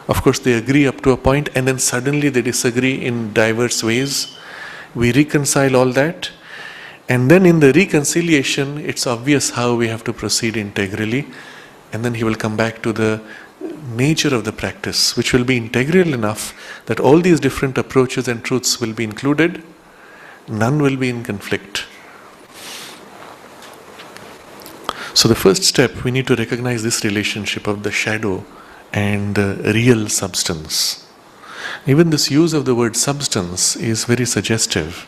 Of course, they agree up to a point, and then suddenly they disagree in diverse ways. We reconcile all that, and then in the reconciliation, it's obvious how we have to proceed integrally. And then he will come back to the nature of the practice, which will be integral enough that all these different approaches and truths will be included. None will be in conflict. So the first step, we need to recognize this relationship of the shadow and the real substance. Even this use of the word substance is very suggestive,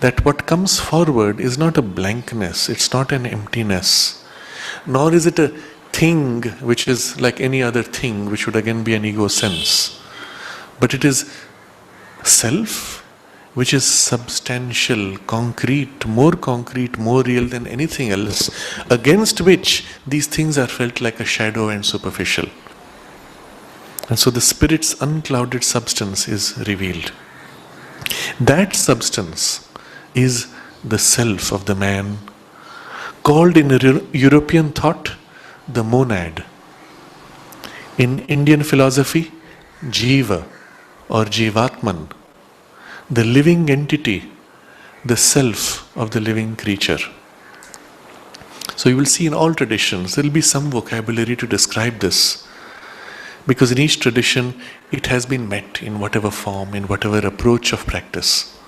that what comes forward is not a blankness, it's not an emptiness, nor is it a thing which is like any other thing, which would again be an ego sense. But it is self, which is substantial, concrete, more real than anything else, against which these things are felt like a shadow and superficial. And so the spirit's unclouded substance is revealed. That substance is the self of the man, called in European thought the monad. In Indian philosophy, Jiva or Jivatman, the living entity, the self of the living creature. So you will see in all traditions, there will be some vocabulary to describe this. Because in each tradition, it has been met in whatever form, in whatever approach of practice.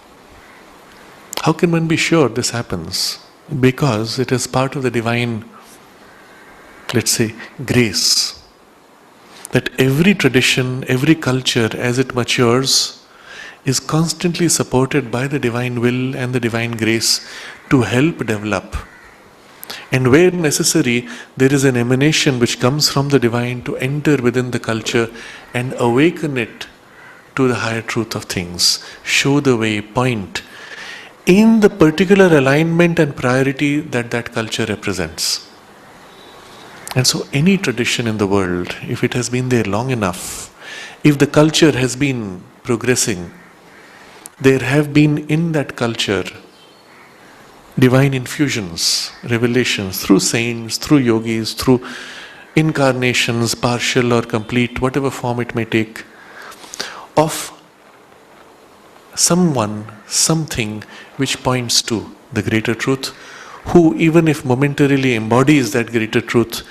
How can one be sure this happens? Because it is part of the divine, let's say, grace. That every tradition, every culture, as it matures, is constantly supported by the divine will and the divine grace to help develop. And where necessary, there is an emanation which comes from the divine to enter within the culture and awaken it to the higher truth of things, show the way, point, in the particular alignment and priority that that culture represents. And so any tradition in the world, if it has been there long enough, if the culture has been progressing, there have been in that culture divine infusions, revelations through saints, through yogis, through incarnations, partial or complete, whatever form it may take, of someone, something which points to the greater truth, who, even if momentarily embodies that greater truth,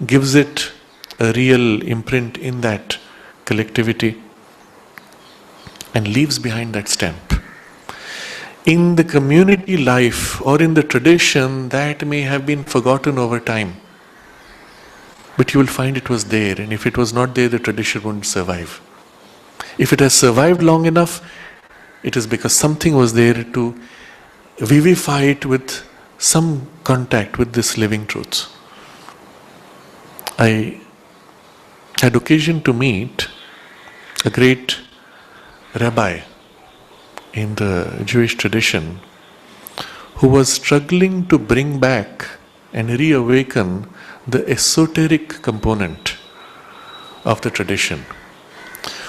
gives it a real imprint in that collectivity and leaves behind that stamp. In the community life or in the tradition, that may have been forgotten over time. But you will find it was there, and if it was not there, the tradition wouldn't survive. If it has survived long enough, it is because something was there to vivify it with some contact with this living truth. I had occasion to meet a great rabbi in the Jewish tradition who was struggling to bring back and reawaken the esoteric component of the tradition.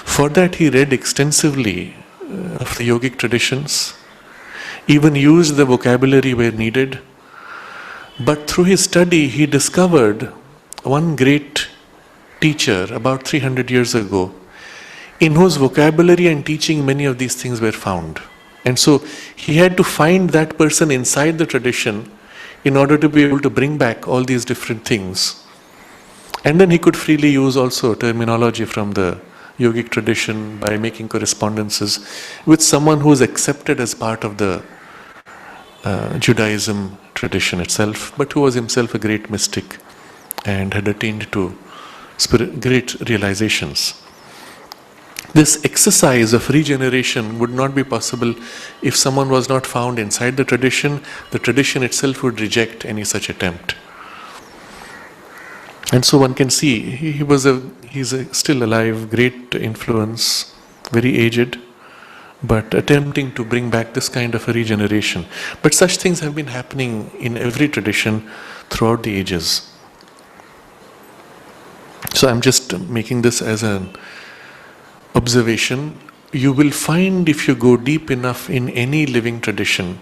For that, he read extensively of the yogic traditions, even used the vocabulary where needed. But through his study, he discovered one great teacher about 300 years ago, in whose vocabulary and teaching many of these things were found. And so he had to find that person inside the tradition in order to be able to bring back all these different things. And then he could freely use also terminology from the yogic tradition by making correspondences with someone who is accepted as part of the Judaism tradition itself, but who was himself a great mystic and had attained to great realizations. This exercise of regeneration would not be possible if someone was not found inside the tradition. The tradition itself would reject any such attempt. And so one can see he's still alive, great influence, very aged, but attempting to bring back this kind of a regeneration. But such things have been happening in every tradition throughout the ages. So I'm just making this as an observation. You will find, if you go deep enough in any living tradition,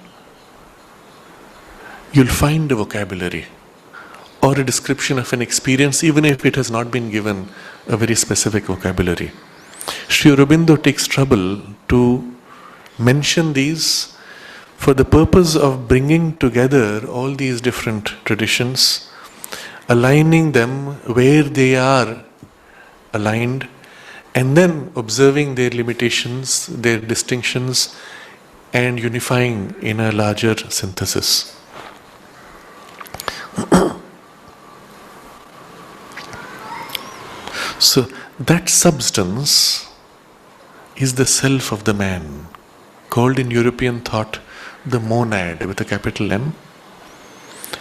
you'll find a vocabulary or a description of an experience, even if it has not been given a very specific vocabulary. Sri Aurobindo takes trouble to mention these for the purpose of bringing together all these different traditions, aligning them where they are aligned, and then observing their limitations, their distinctions, and unifying in a larger synthesis. So that substance is the self of the man, called in European thought the monad with a capital M.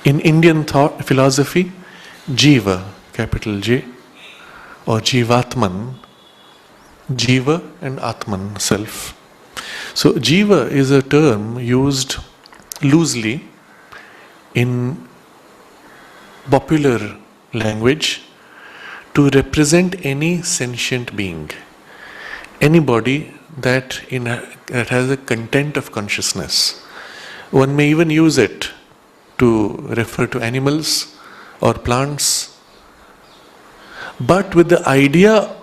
In Indian thought philosophy, Jiva, capital J, or Jivatman, Jiva and Atman, self. So Jiva is a term used loosely in popular language to represent any sentient being, anybody that has a content of consciousness. One may even use it to refer to animals or plants, but with the idea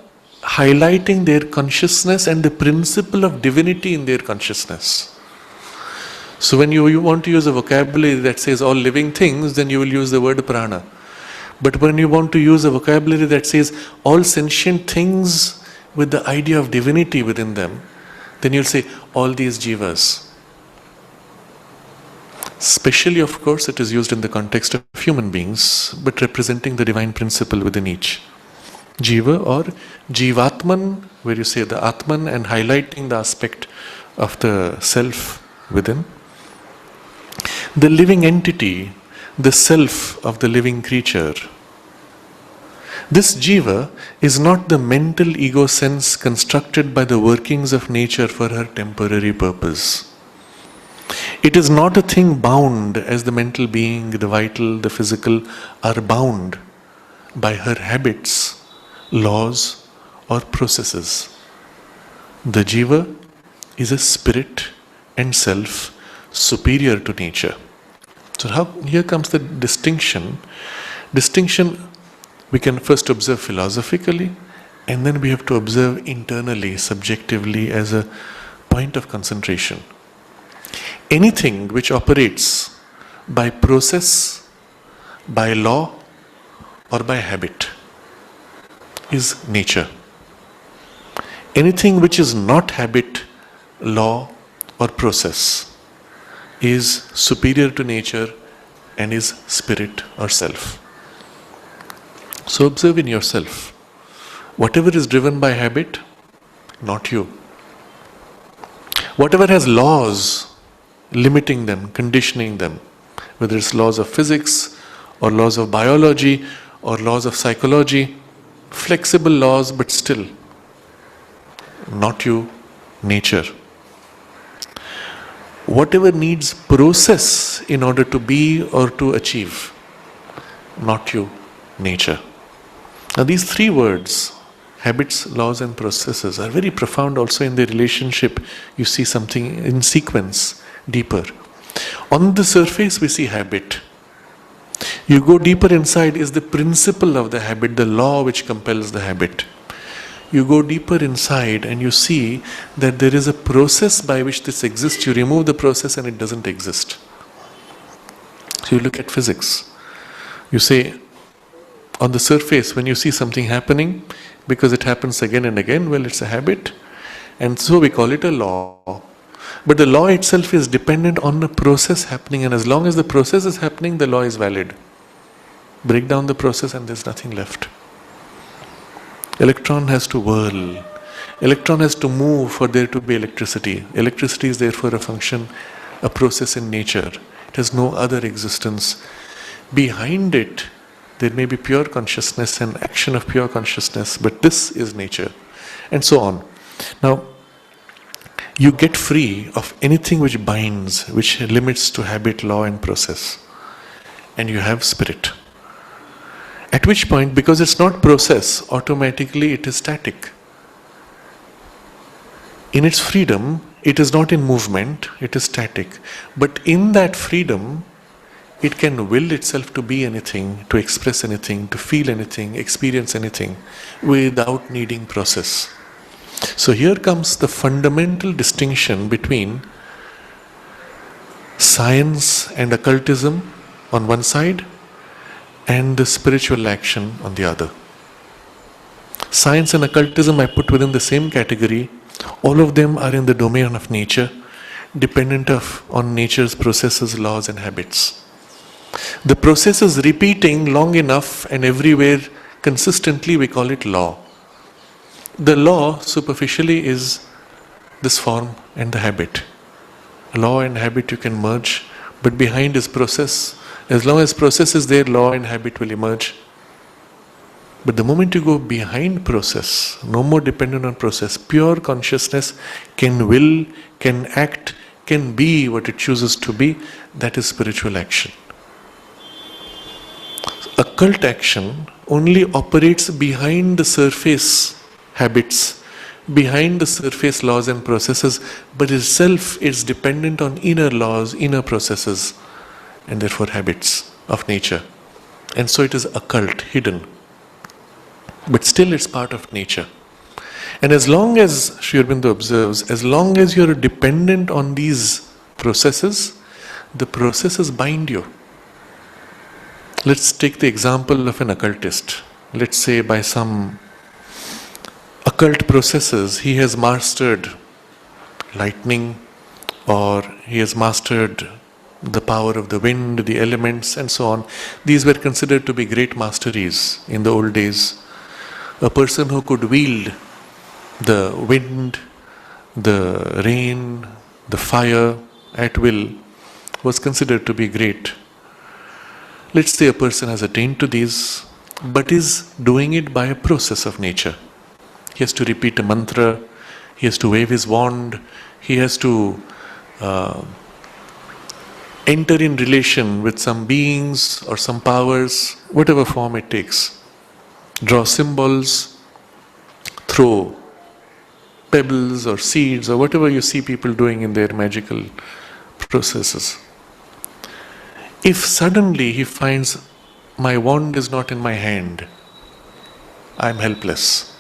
highlighting their consciousness and the principle of divinity in their consciousness. So when you want to use a vocabulary that says all living things, then you will use the word prana. But when you want to use a vocabulary that says all sentient things with the idea of divinity within them, then you'll say all these jivas. Especially, of course, it is used in the context of human beings, but representing the divine principle within each. Jiva or Jivatman, where you say the Atman and highlighting the aspect of the self within. The living entity, the self of the living creature. This Jiva is not the mental ego sense constructed by the workings of nature for her temporary purpose. It is not a thing bound as the mental being, the vital, the physical are bound by her habits, laws or processes. The Jiva is a spirit and self superior to nature. So here comes the distinction. Distinction we can first observe philosophically, and then we have to observe internally, subjectively, as a point of concentration. Anything which operates by process, by law, or by habit is nature. Anything which is not habit, law, or process is superior to nature and is spirit or self. So observe in yourself. Whatever is driven by habit, not you. Whatever has laws limiting them, conditioning them, whether it's laws of physics or laws of biology or laws of psychology, flexible laws but still not you, nature. Whatever needs process in order to be or to achieve, not you, nature. Now these three words, habits, laws and processes, are very profound also in their relationship. You see something in sequence, deeper. On the surface we see habit. You go deeper inside is the principle of the habit, the law which compels the habit. You go deeper inside and you see that there is a process by which this exists. You remove the process and it doesn't exist. So you look at physics. You say, on the surface, when you see something happening, because it happens again and again, well, it's a habit, and so we call it a law. But the law itself is dependent on the process happening, and as long as the process is happening, the law is valid. Break down the process and there's nothing left. Electron has to whirl. Electron has to move for there to be electricity. Electricity is therefore a function, a process in nature. It has no other existence. Behind it, there may be pure consciousness and action of pure consciousness, but this is nature, and so on. Now, you get free of anything which binds, which limits to habit, law and process, and you have spirit. At which point, because it's not process, automatically it is static. In its freedom, it is not in movement, it is static. But in that freedom, it can will itself to be anything, to express anything, to feel anything, experience anything, without needing process. So here comes the fundamental distinction between science and occultism on one side, and the spiritual action on the other. Science and occultism I put within the same category. All of them are in the domain of nature, dependent on nature's processes, laws and habits. The process is repeating long enough and everywhere consistently, we call it law. The law superficially is this form and the habit. Law and habit you can merge, but behind is process. As long as process is there, law and habit will emerge. But the moment you go behind process, no more dependent on process, pure consciousness can will, can act, can be what it chooses to be, that is spiritual action. Occult action only operates behind the surface habits, behind the surface laws and processes, but itself is dependent on inner laws, inner processes, and therefore habits of nature. And so it is occult, hidden. But still it's part of nature. And as long as, Sri Aurobindo observes, as long as you are dependent on these processes, the processes bind you. Let's take the example of an occultist. Let's say by some occult processes he has mastered lightning, or he has mastered the power of the wind, the elements, and so on. These were considered to be great masteries in the old days. A person who could wield the wind, the rain, the fire at will was considered to be great. Let's say a person has attained to these, but is doing it by a process of nature. He has to repeat a mantra, he has to wave his wand, he has to enter in relation with some beings or some powers, whatever form it takes. Draw symbols, throw pebbles or seeds or whatever you see people doing in their magical processes. If suddenly he finds, my wand is not in my hand, I am helpless,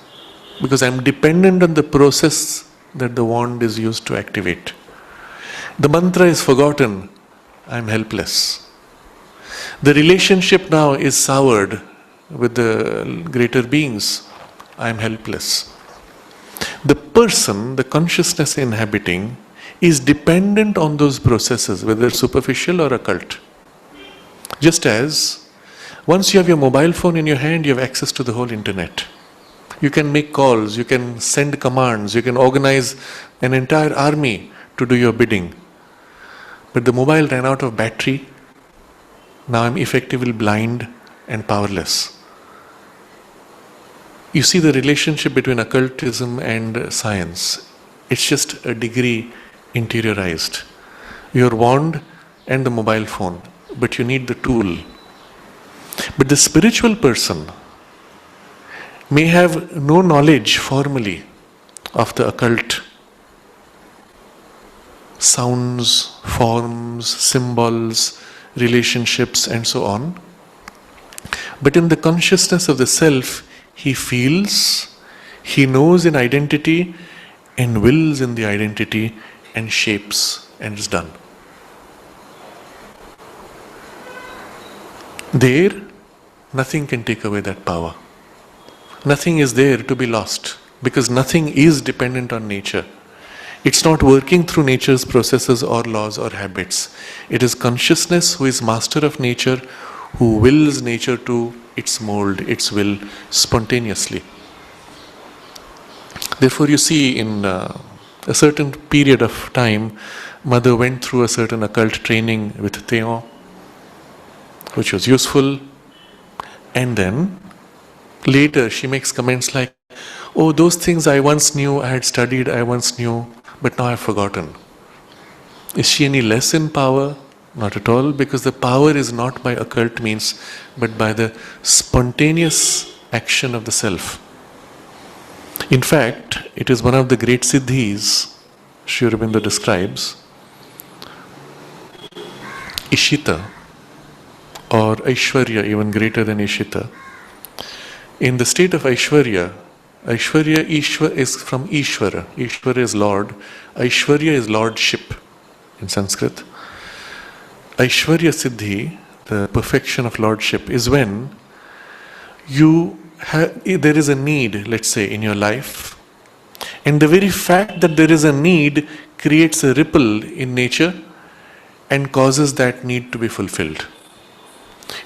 because I am dependent on the process that the wand is used to activate. The mantra is forgotten, I am helpless. The relationship now is soured with the greater beings, I am helpless. The person, the consciousness inhabiting, is dependent on those processes, whether superficial or occult. Just as once you have your mobile phone in your hand, you have access to the whole internet. You can make calls, you can send commands, you can organize an entire army to do your bidding. But the mobile ran out of battery. Now I'm effectively blind and powerless. You see the relationship between occultism and science. It's just a degree interiorized. Your wand and the mobile phone, but you need the tool. But the spiritual person may have no knowledge formally of the occult sounds, forms, symbols, relationships, and so on. But in the consciousness of the self, he feels, he knows in identity, and wills in the identity, and shapes, and is done. There, nothing can take away that power. Nothing is there to be lost, because nothing is dependent on nature. It's not working through nature's processes or laws or habits. It is consciousness who is master of nature, who wills nature to its mold, its will, spontaneously. Therefore, you see in a certain period of time, Mother went through a certain occult training with Theon, which was useful, and then later she makes comments like, oh, those things I once knew, I had studied, I once knew, but now I've forgotten. Is she any less in power? Not at all, because the power is not by occult means, but by the spontaneous action of the self. In fact, it is one of the great siddhis, Sri Aurobindo describes, Ishita, or Aishwarya, even greater than Ishita. In the state of Aishwarya, Ishwar is from Ishvara. Ishvara is Lord. Aishwarya is Lordship in Sanskrit. Aishwarya Siddhi, the perfection of Lordship, is when there is a need, let's say, in your life, and the very fact that there is a need creates a ripple in nature and causes that need to be fulfilled.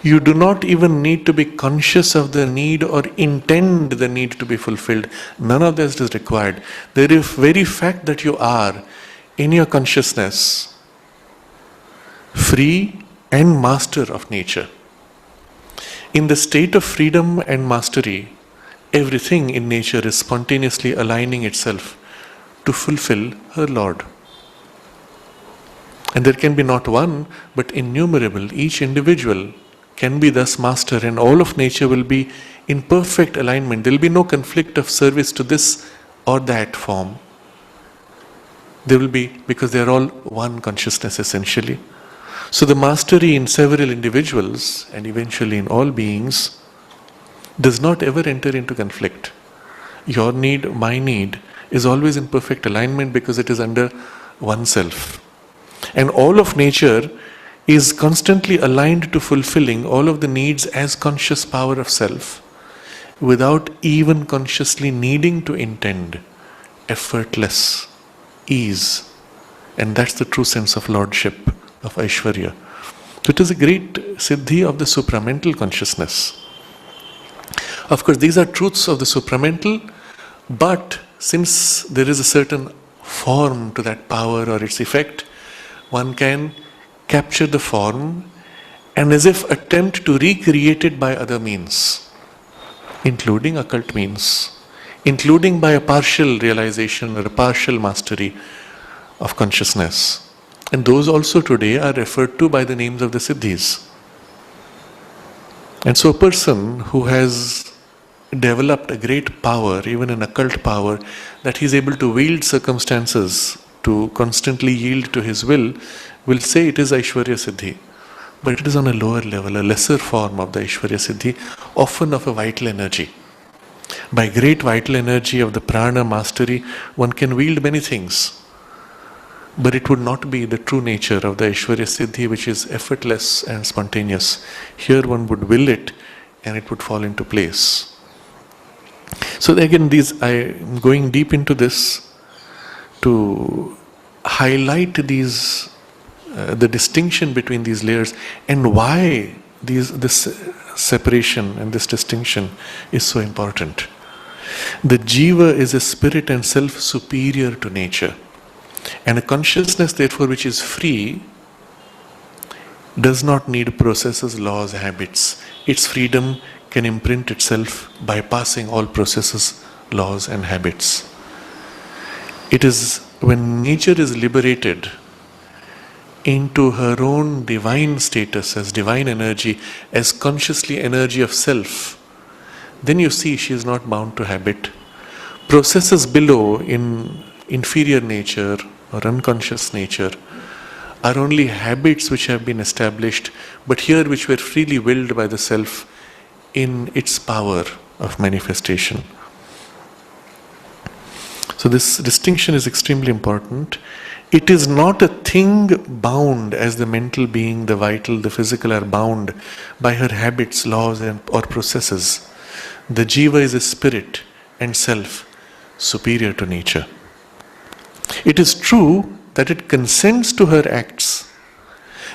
You do not even need to be conscious of the need or intend the need to be fulfilled. None of this is required. The very fact that you are in your consciousness free and master of nature. In the state of freedom and mastery, everything in nature is spontaneously aligning itself to fulfill her Lord. And there can be not one, but innumerable. Each individual can be thus master, and all of nature will be in perfect alignment. There will be no conflict of service to this or that form. There will be, because they are all one consciousness essentially. So the mastery in several individuals and eventually in all beings does not ever enter into conflict. Your need, my need is always in perfect alignment because it is under oneself. And all of nature is constantly aligned to fulfilling all of the needs as conscious power of self without even consciously needing to intend, effortless ease. And that's the true sense of lordship, of Aishwarya. So it is a great siddhi of the supramental consciousness. Of course, these are truths of the supramental, but since there is a certain form to that power or its effect, one can capture the form and as if attempt to recreate it by other means, including occult means, including by a partial realization or a partial mastery of consciousness. And those also today are referred to by the names of the siddhis. And so a person who has developed a great power, even an occult power, that he is able to wield circumstances to constantly yield to his will say it is Aishwarya Siddhi. But it is on a lower level, a lesser form of the Aishwarya Siddhi, often of a vital energy. By great vital energy of the prana mastery, one can wield many things. But it would not be the true nature of the Aishwarya Siddhi, which is effortless and spontaneous. Here one would will it and it would fall into place. So again, I am going deep into this to highlight these, the distinction between these layers and why this separation and this distinction is so important. The jiva is a spirit and self superior to nature. And a consciousness, therefore, which is free, does not need processes, laws, habits. Its freedom can imprint itself bypassing all processes, laws, and habits. It is when nature is liberated into her own divine status as divine energy, as consciously energy of self, then you see she is not bound to habit. Processes below in inferior nature or unconscious nature are only habits which have been established, but here which were freely willed by the self in its power of manifestation. So this distinction is extremely important. It is not a thing bound as the mental being, the vital, the physical are bound by her habits, laws or processes. The jiva is a spirit and self superior to nature. It is true that it consents to her acts,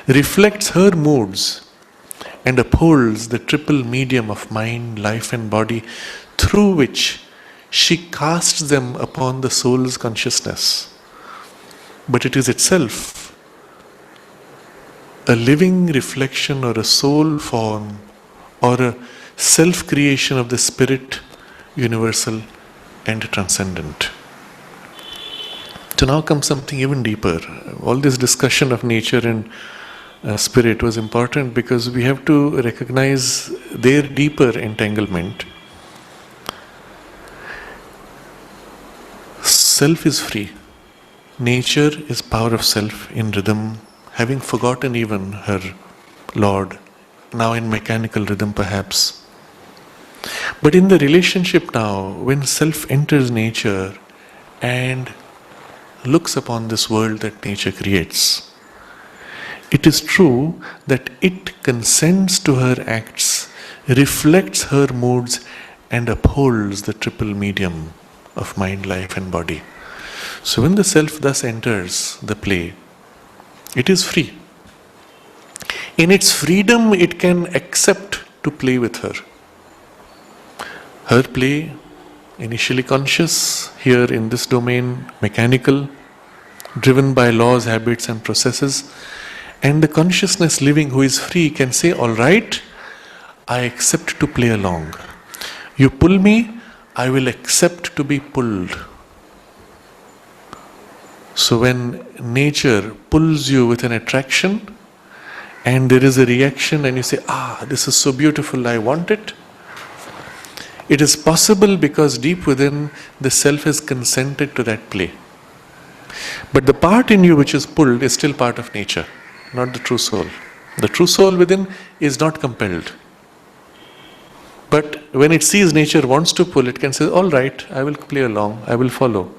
reflects her moods, and upholds the triple medium of mind, life, and body through which she casts them upon the soul's consciousness. But it is itself a living reflection or a soul form or a self-creation of the spirit, universal and transcendent. So now comes something even deeper. All this discussion of nature and spirit was important because we have to recognize their deeper entanglement. Self is free. Nature is power of self in rhythm, having forgotten even her Lord, now in mechanical rhythm perhaps. But in the relationship now, when self enters nature and looks upon this world that nature creates, it is true that it consents to her acts, reflects her moods, and upholds the triple medium of mind, life, and body. So when the self thus enters the play, it is free. In its freedom, it can accept to play with her. Her play, initially conscious, here in this domain, mechanical, driven by laws, habits, and processes, and the consciousness living who is free can say, all right, I accept to play along. You pull me, I will accept to be pulled. So when nature pulls you with an attraction and there is a reaction and you say, this is so beautiful, I want it. It is possible because deep within the self has consented to that play. But the part in you which is pulled is still part of nature, not the true soul. The true soul within is not compelled. But when it sees nature wants to pull, it can say, all right, I will play along, I will follow.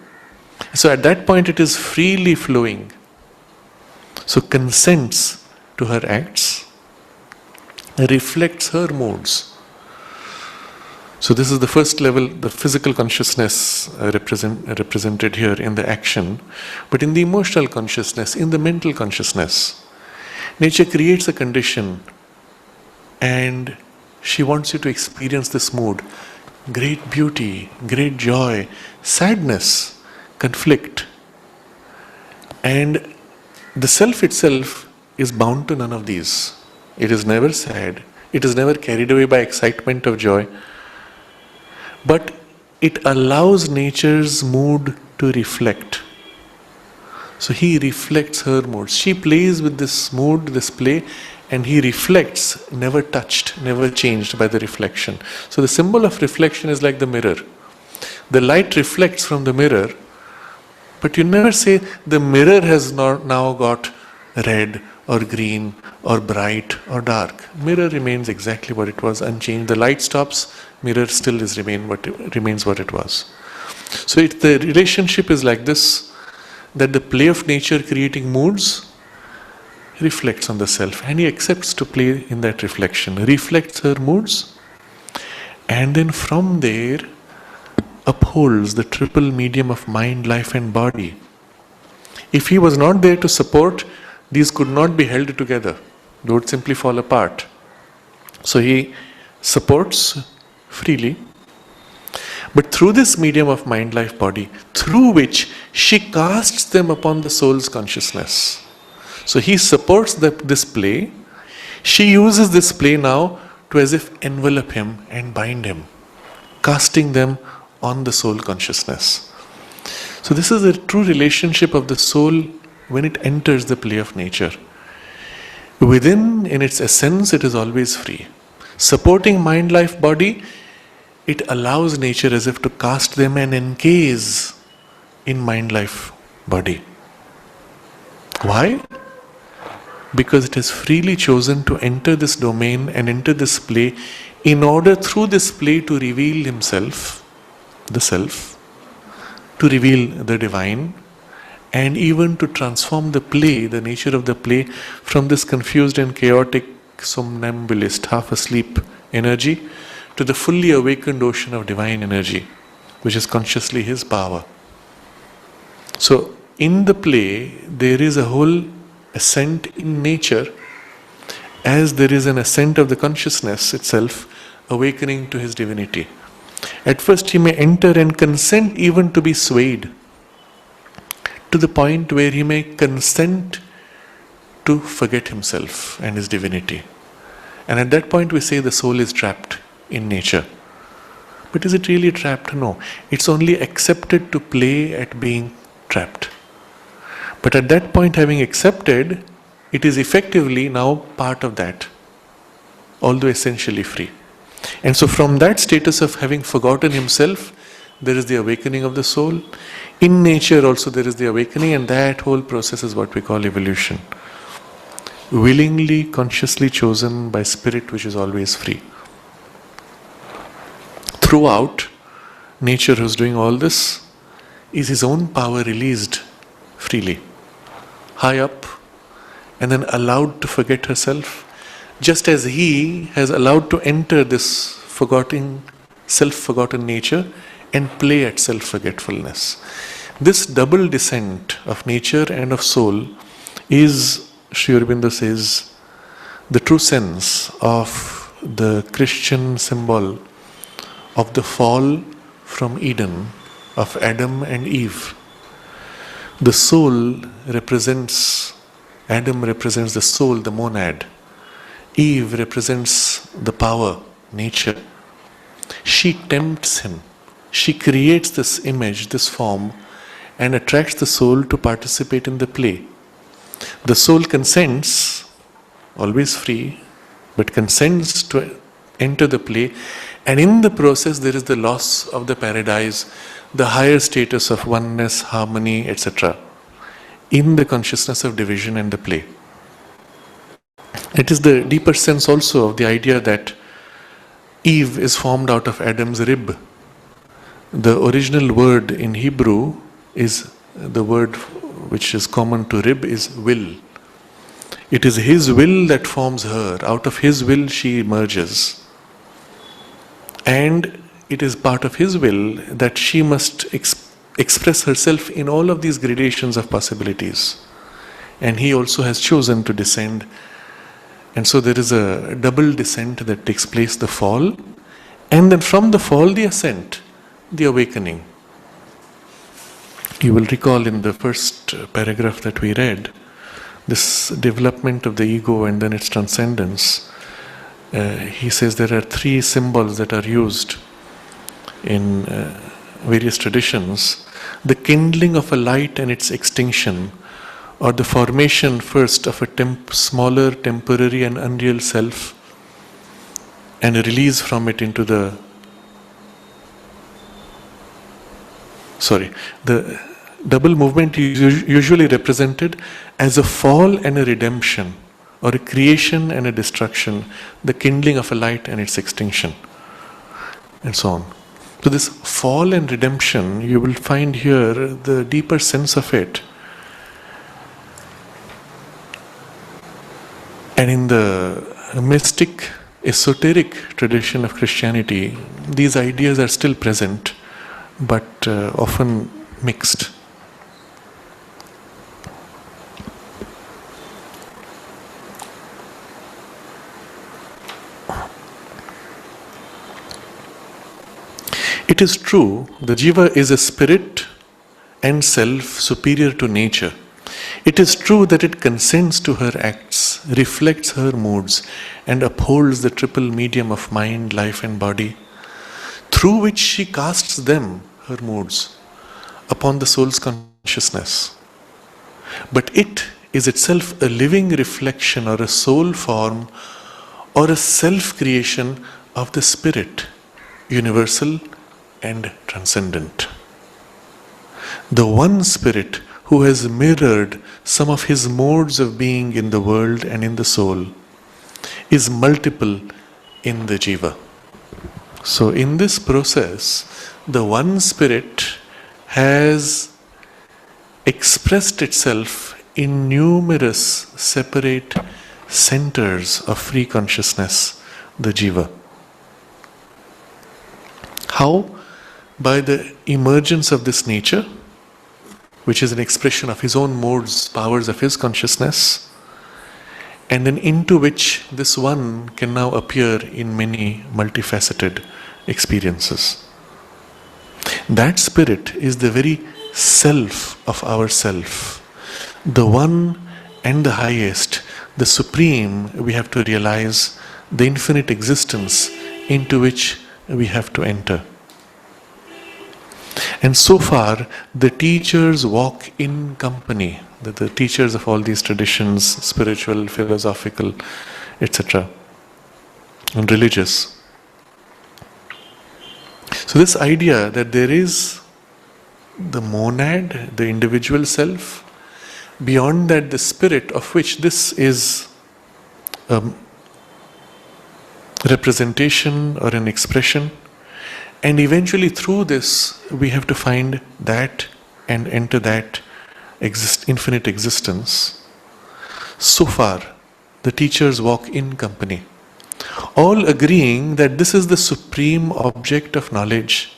So at that point it is freely flowing. So consents to her acts, reflects her moods. So this is the first level, the physical consciousness represented here in the action. But in the emotional consciousness, in the mental consciousness, nature creates a condition and she wants you to experience this mood. Great beauty, great joy, sadness, conflict. And the self itself is bound to none of these. It is never sad. It is never carried away by excitement of joy. But it allows nature's mood to reflect. So he reflects her mood. She plays with this mood, this play, and he reflects, never touched, never changed by the reflection. So the symbol of reflection is like the mirror. The light reflects from the mirror, but you never say the mirror has now got red or green or bright or dark. Mirror remains exactly what it was, unchanged. The light stops, mirror still remains what it was. So the relationship is like this, that the play of nature creating moods reflects on the self, and he accepts to play in that reflection, reflects her moods, and then from there upholds the triple medium of mind, life and body. If he was not there to support, these could not be held together. They would simply fall apart. So he supports freely, but through this medium of mind, life, body, through which she casts them upon the soul's consciousness. So he supports this play. She uses this play now to as if envelop him and bind him, casting them on the soul consciousness. So this is a true relationship of the soul when it enters the play of nature. Within, in its essence, it is always free. Supporting mind, life, body, it allows nature as if to cast them and encase in mind, life, body. Why? Because it has freely chosen to enter this domain and enter this play in order through this play to reveal himself, the self, to reveal the divine, and even to transform the play, the nature of the play, from this confused and chaotic somnambulist, half asleep energy to the fully awakened ocean of divine energy, which is consciously his power. So in the play, there is a whole ascent in nature, as there is an ascent of the consciousness itself awakening to his divinity. At first he may enter and consent even to be swayed, to the point where he may consent to forget himself and his divinity. And at that point we say the soul is trapped in nature. But is it really trapped? No. It's only accepted to play at being trapped. But at that point, having accepted, it is effectively now part of that, although essentially free. And so from that status of having forgotten himself, there is the awakening of the soul. In nature also there is the awakening, and that whole process is what we call evolution. Willingly, consciously chosen by spirit which is always free. Throughout, nature who's doing all this is his own power released freely, high up, and then allowed to forget herself, just as he has allowed to enter this self-forgotten nature and play at self-forgetfulness. This double descent of nature and of soul is, Sri Aurobindo says, the true sense of the Christian symbol of the fall from Eden of Adam and Eve. The soul represents, Adam represents the soul, the monad. Eve represents the power, nature. She tempts him. She creates this image, this form, and attracts the soul to participate in the play. The soul consents, always free, but consents to enter the play, and in the process there is the loss of the paradise, the higher status of oneness, harmony, etc., in the consciousness of division and the play. It is the deeper sense also of the idea that Eve is formed out of Adam's rib. The original word in Hebrew is the word which is common to rib is will. It is his will that forms her. Out of his will she emerges. And it is part of his will that she must express herself in all of these gradations of possibilities. And he also has chosen to descend. And so there is a double descent that takes place, the fall, and then from the fall, the ascent, the awakening. You will recall in the first paragraph that we read, this development of the ego and then its transcendence. He says there are three symbols that are used in various traditions. The kindling of a light and its extinction, or the formation first of a smaller, temporary and unreal self, and a release from it into the double movement is usually represented as a fall and a redemption, or a creation and a destruction, the kindling of a light and its extinction, and so on. So this fall and redemption, you will find here the deeper sense of it. And in the mystic, esoteric tradition of Christianity, these ideas are still present, but often mixed. It is true, the jiva is a spirit and self superior to nature. It is true that it consents to her acts, reflects her moods, and upholds the triple medium of mind, life, and body, through which she casts them, her moods, upon the soul's consciousness. But it is itself a living reflection or a soul form or a self-creation of the spirit, universal and transcendent. The one spirit who has mirrored some of his modes of being in the world and in the soul is multiple in the jiva. So in this process, the one spirit has expressed itself in numerous separate centers of free consciousness, the jiva. How? By the emergence of this nature, which is an expression of his own modes, powers of his consciousness, and then into which this one can now appear in many multifaceted experiences. That spirit is the very self of our self, the one and the highest, the supreme. We have to realize the infinite existence into which we have to enter. And so far, the teachers walk in company, the teachers of all these traditions, spiritual, philosophical, etc., and religious. So this idea that there is the monad, the individual self, beyond that the spirit of which this is a representation or an expression, and eventually through this we have to find that and enter that infinite existence. So far, the teachers walk in company, all agreeing that this is the supreme object of knowledge,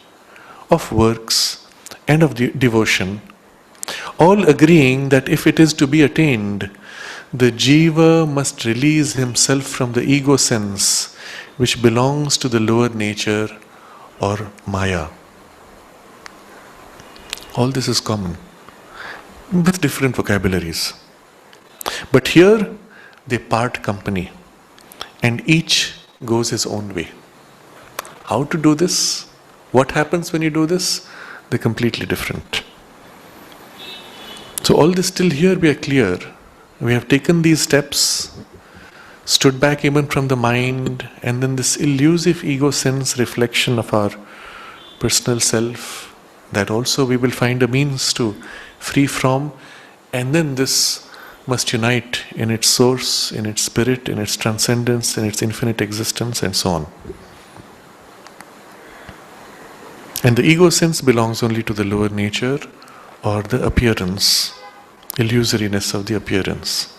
of works, and of devotion. All agreeing that if it is to be attained, the jiva must release himself from the ego sense, which belongs to the lower nature or maya. All this is common, with different vocabularies. But here they part company, and each goes his own way. How to do this? What happens when you do this? They're completely different. So all this till here we are clear. We have taken these steps, stood back even from the mind, and then this elusive ego sense reflection of our personal self, that also we will find a means to free from, and then this must unite in its source, in its spirit, in its transcendence, in its infinite existence, and so on. And the ego sense belongs only to the lower nature or the appearance, illusoriness of the appearance.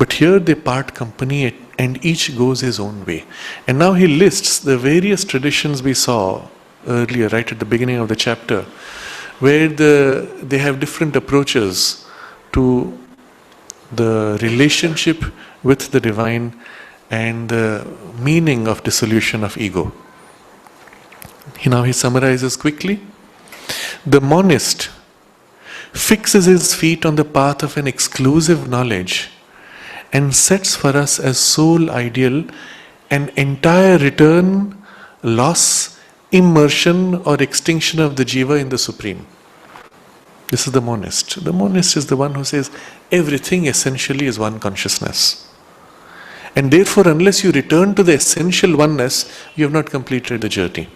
But here they part company and each goes his own way. And now he lists the various traditions we saw earlier, right at the beginning of the chapter, where they have different approaches to the relationship with the divine and the meaning of dissolution of ego. Now he summarizes quickly. The monist fixes his feet on the path of an exclusive knowledge and sets for us as sole ideal an entire return, loss, immersion or extinction of the jiva in the Supreme. This is the monist. The monist is the one who says everything essentially is one consciousness. And therefore, unless you return to the essential oneness, you have not completed the journey.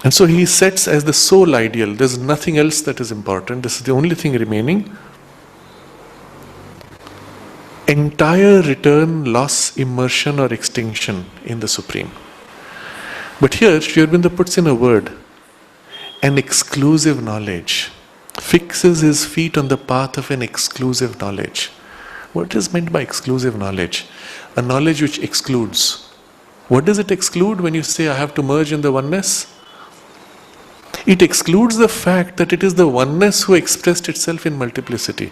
And so he sets as the sole ideal. There's nothing else that is important. This is the only thing remaining. Entire return, loss, immersion or extinction in the Supreme. But here, Sri Aurobindo puts in a word, an exclusive knowledge. Fixes his feet on the path of an exclusive knowledge. What is meant by exclusive knowledge? A knowledge which excludes. What does it exclude when you say, I have to merge in the oneness? It excludes the fact that it is the oneness who expressed itself in multiplicity.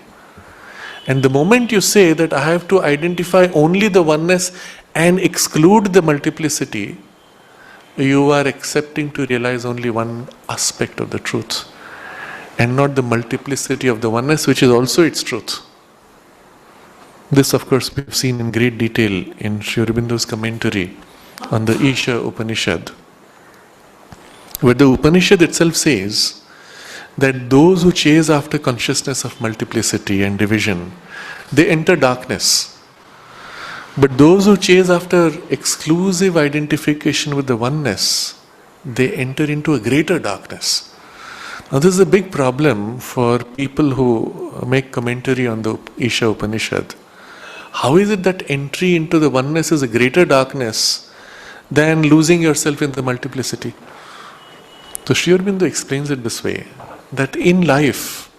And the moment you say that I have to identify only the oneness and exclude the multiplicity, you are accepting to realize only one aspect of the truth and not the multiplicity of the oneness, which is also its truth. This, of course, we have seen in great detail in Sri Aurobindo's commentary on the Isha Upanishad, where the Upanishad itself says that those who chase after consciousness of multiplicity and division, they enter darkness. But those who chase after exclusive identification with the oneness, they enter into a greater darkness. Now this is a big problem for people who make commentary on the Isha Upanishad. How is it that entry into the oneness is a greater darkness than losing yourself in the multiplicity? So Sri Aurobindo explains it this way, that in life,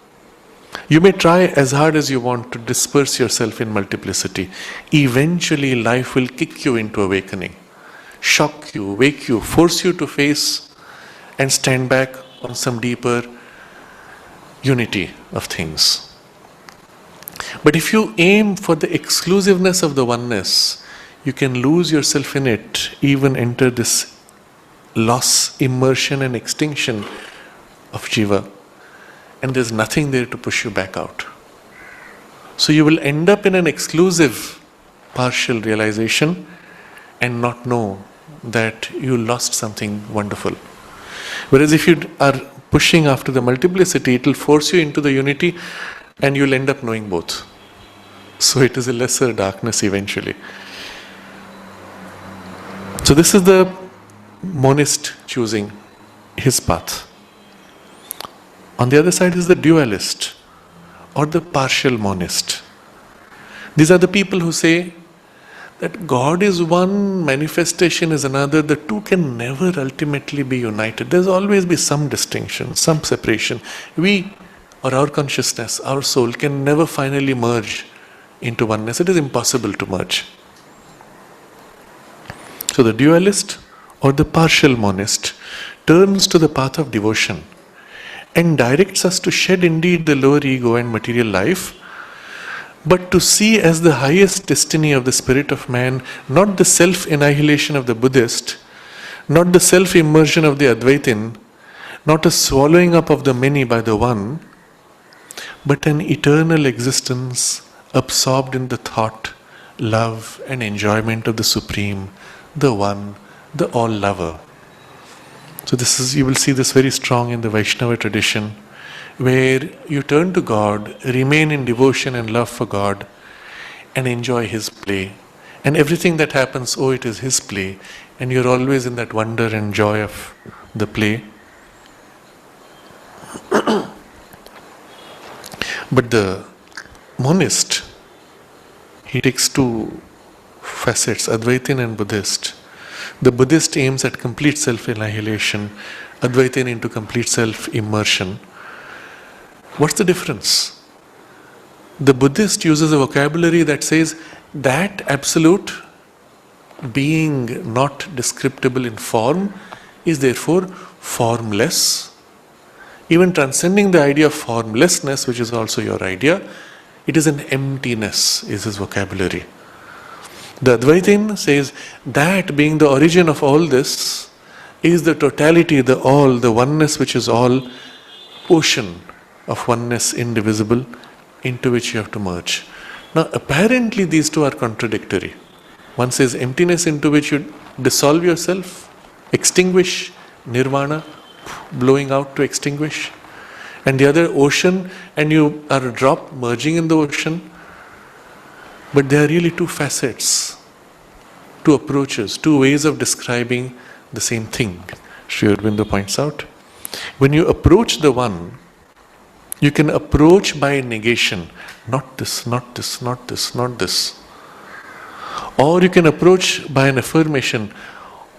you may try as hard as you want to disperse yourself in multiplicity. Eventually life will kick you into awakening, shock you, wake you, force you to face and stand back on some deeper unity of things. But if you aim for the exclusiveness of the oneness, you can lose yourself in it, even enter this loss, immersion and extinction of jiva. And there's nothing there to push you back out. So you will end up in an exclusive partial realization and not know that you lost something wonderful. Whereas if you are pushing after the multiplicity, it will force you into the unity and you'll end up knowing both. So it is a lesser darkness eventually. So this is the monist choosing his path. On the other side is the dualist or the partial monist. These are the people who say that God is one, manifestation is another, the two can never ultimately be united. There's always be some distinction, some separation. We, or our consciousness, our soul, can never finally merge into oneness. It is impossible to merge. So the dualist or the partial monist turns to the path of devotion and directs us to shed indeed the lower ego and material life, but to see as the highest destiny of the spirit of man, not the self-annihilation of the Buddhist, not the self-immersion of the Advaitin, not a swallowing up of the many by the one, but an eternal existence absorbed in the thought, love and enjoyment of the Supreme, the One, the All-Lover. So this is, you will see this very strong in the Vaishnava tradition, where you turn to God, remain in devotion and love for God, and enjoy His play. And everything that happens, oh, it is His play, and you're always in that wonder and joy of the play. But the monist, he takes two facets, Advaitin and Buddhist. The Buddhist aims at complete self-annihilation, Advaitin into complete self-immersion. What's the difference? The Buddhist uses a vocabulary that says that absolute, being not descriptible in form, is therefore formless. Even transcending the idea of formlessness, which is also your idea, it is an emptiness, is his vocabulary. The Advaitin says that being the origin of all this is the totality, the all, the oneness which is all, ocean of oneness, indivisible, into which you have to merge. Now apparently these two are contradictory. One says emptiness into which you dissolve yourself, extinguish, nirvana, blowing out to extinguish. And the other ocean, and you are a drop merging in the ocean. But they are really two facets, two approaches, two ways of describing the same thing, Sri Aurobindo points out. When you approach the one, you can approach by negation, not this, not this, not this, not this. Or you can approach by an affirmation,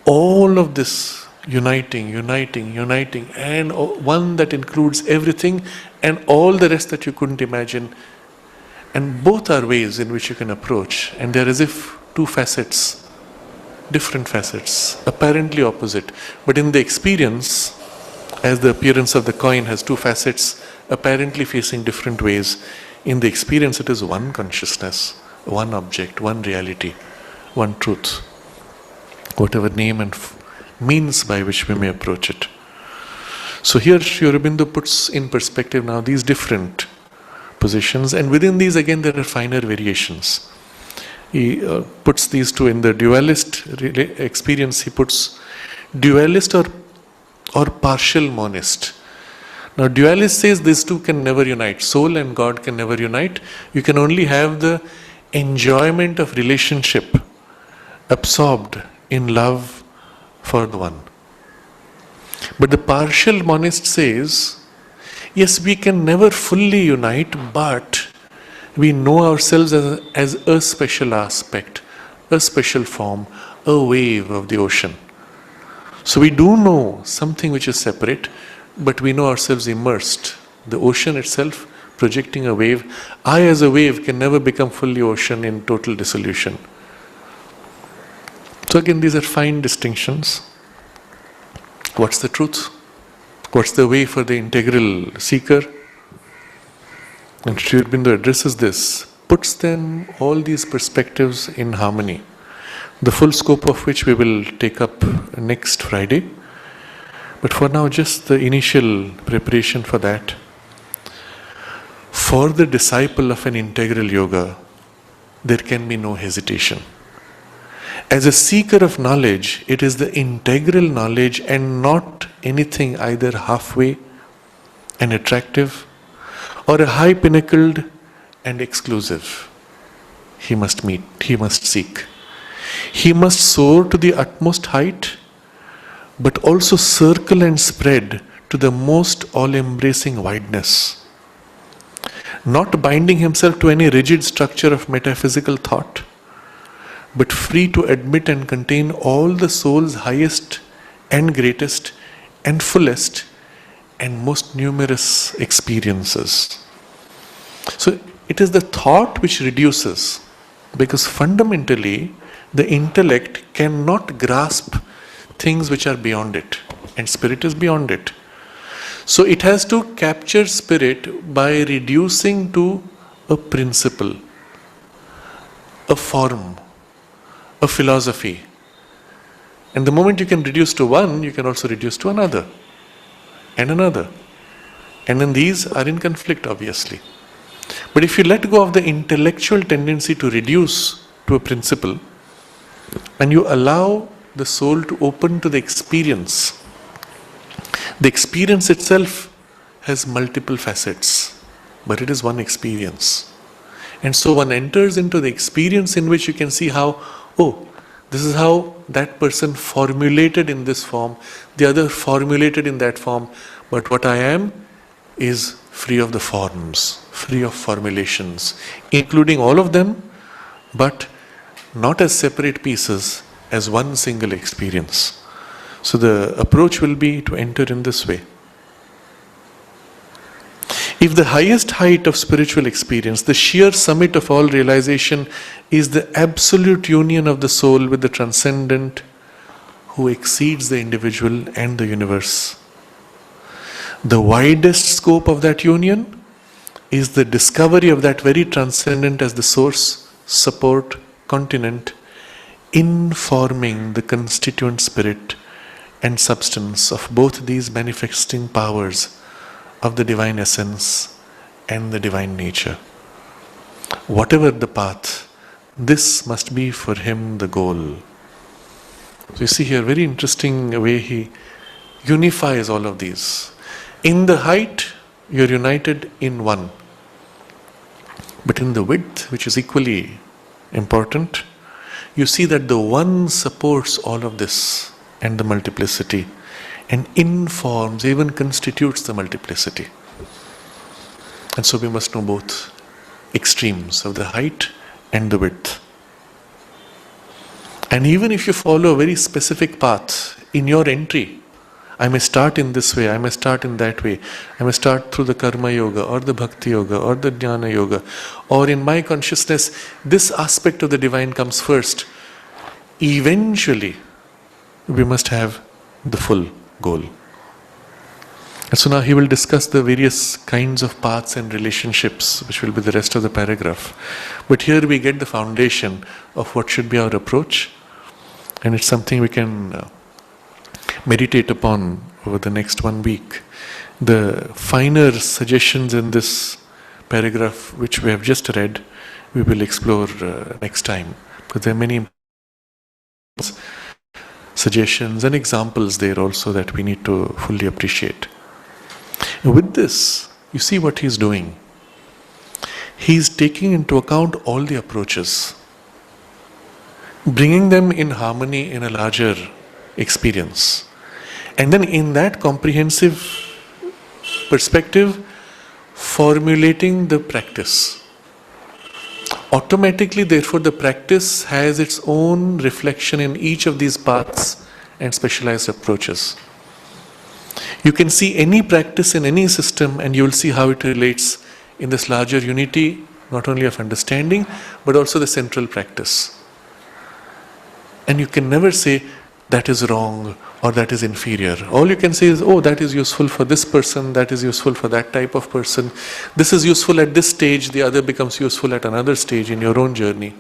all of this uniting, uniting, uniting, and one that includes everything and all the rest that you couldn't imagine. And both are ways in which you can approach, and they're as if two facets, different facets, apparently opposite. But in the experience, as the appearance of the coin has two facets, apparently facing different ways, in the experience it is one consciousness, one object, one reality, one truth, whatever name and means by which we may approach it. So here Sri Aurobindo puts in perspective now these different positions, and within these again there are finer variations. He puts these two in the dualist experience. He puts dualist or partial monist. Now dualist says these two can never unite. Soul and God can never unite. You can only have the enjoyment of relationship, absorbed in love for the one. But the partial monist says, yes, we can never fully unite, but we know ourselves as a special aspect, a special form, a wave of the ocean. So we do know something which is separate, but we know ourselves immersed. The ocean itself projecting a wave. I as a wave can never become fully ocean in total dissolution. So again, these are fine distinctions. What's the truth? What's the way for the integral seeker? And Sri Aurobindo addresses this, puts them, all these perspectives in harmony, the full scope of which we will take up next Friday. But for now, just the initial preparation for that. For the disciple of an integral yoga, there can be no hesitation. As a seeker of knowledge, it is the integral knowledge and not anything either halfway and attractive or a high pinnacled and exclusive. He must meet, he must seek. He must soar to the utmost height, but also circle and spread to the most all-embracing wideness. Not binding himself to any rigid structure of metaphysical thought, but free to admit and contain all the soul's highest and greatest and fullest and most numerous experiences. So it is the thought which reduces, because fundamentally the intellect cannot grasp things which are beyond it, and spirit is beyond it. So it has to capture spirit by reducing to a principle, a form, a philosophy. And the moment you can reduce to one, you can also reduce to another and another. And then these are in conflict, obviously. But if you let go of the intellectual tendency to reduce to a principle, and you allow the soul to open to the experience itself has multiple facets, but it is one experience. And so one enters into the experience in which you can see how, oh, this is how that person formulated in this form, the other formulated in that form, but what I am is free of the forms, free of formulations, including all of them, but not as separate pieces, as one single experience. So the approach will be to enter in this way. If the highest height of spiritual experience, the sheer summit of all realization, is the absolute union of the soul with the transcendent who exceeds the individual and the universe, the widest scope of that union is the discovery of that very transcendent as the source, support, continent, informing the constituent spirit and substance of both these manifesting powers of the divine essence and the divine nature. Whatever the path, this must be for him the goal. So you see here, very interesting way he unifies all of these. In the height, you're united in one. But in the width, which is equally important, you see that the one supports all of this and the multiplicity and informs, even constitutes the multiplicity. And so we must know both extremes of the height and the width. And even if you follow a very specific path in your entry, I may start in this way, I may start in that way, I may start through the Karma Yoga or the Bhakti Yoga or the Jnana Yoga, or in my consciousness, this aspect of the divine comes first. Eventually, we must have the full goal. And so now he will discuss the various kinds of paths and relationships, which will be the rest of the paragraph. But here we get the foundation of what should be our approach, and it's something we can meditate upon over the next 1 week. The finer suggestions in this paragraph, which we have just read, we will explore next time, because there are many suggestions and examples there also that we need to fully appreciate. And with this, you see what he's doing. He's taking into account all the approaches, bringing them in harmony in a larger experience. And then in that comprehensive perspective, formulating the practice. Automatically, therefore, the practice has its own reflection in each of these paths and specialized approaches. You can see any practice in any system and you will see how it relates in this larger unity, not only of understanding, but also the central practice. And you can never say that is wrong or that is inferior. All you can say is, oh, that is useful for this person, that is useful for that type of person. This is useful at this stage, the other becomes useful at another stage in your own journey.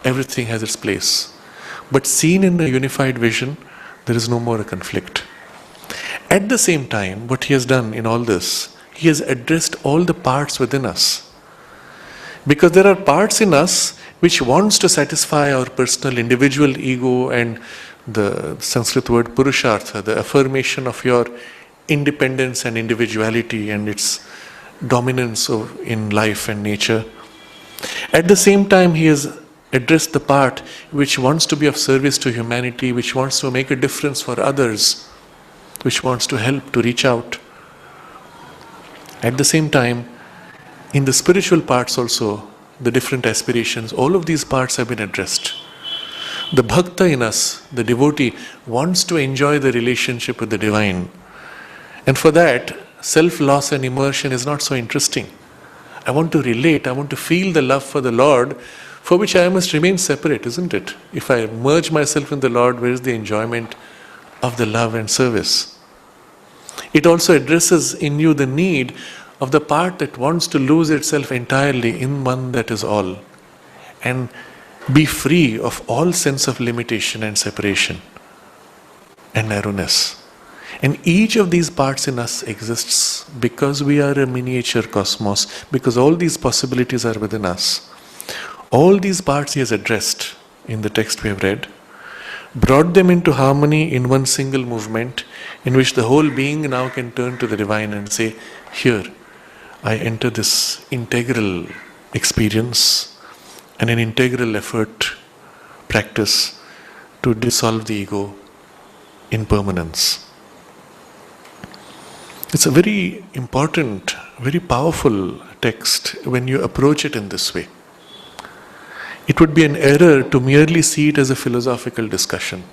Everything has its place. But seen in a unified vision, there is no more a conflict. At the same time, what he has done in all this, he has addressed all the parts within us. Because there are parts in us which wants to satisfy our personal individual ego and the Sanskrit word purushartha, the affirmation of your independence and individuality and its dominance in life and nature. At the same time, he has addressed the part which wants to be of service to humanity, which wants to make a difference for others, which wants to help, to reach out. At the same time, in the spiritual parts also, the different aspirations, all of these parts have been addressed. The bhakta in us, the devotee, wants to enjoy the relationship with the divine. And for that, self-loss and immersion is not so interesting. I want to relate, I want to feel the love for the Lord, for which I must remain separate, isn't it? If I merge myself in the Lord, where is the enjoyment of the love and service? It also addresses in you the need of the part that wants to lose itself entirely in one that is all, and be free of all sense of limitation and separation and narrowness. And each of these parts in us exists because we are a miniature cosmos, because all these possibilities are within us. All these parts he has addressed in the text we have read, brought them into harmony in one single movement, in which the whole being now can turn to the divine and say, here, I enter this integral experience and an integral effort, practice to dissolve the ego in permanence. It's a very important, very powerful text when you approach it in this way. It would be an error to merely see it as a philosophical discussion.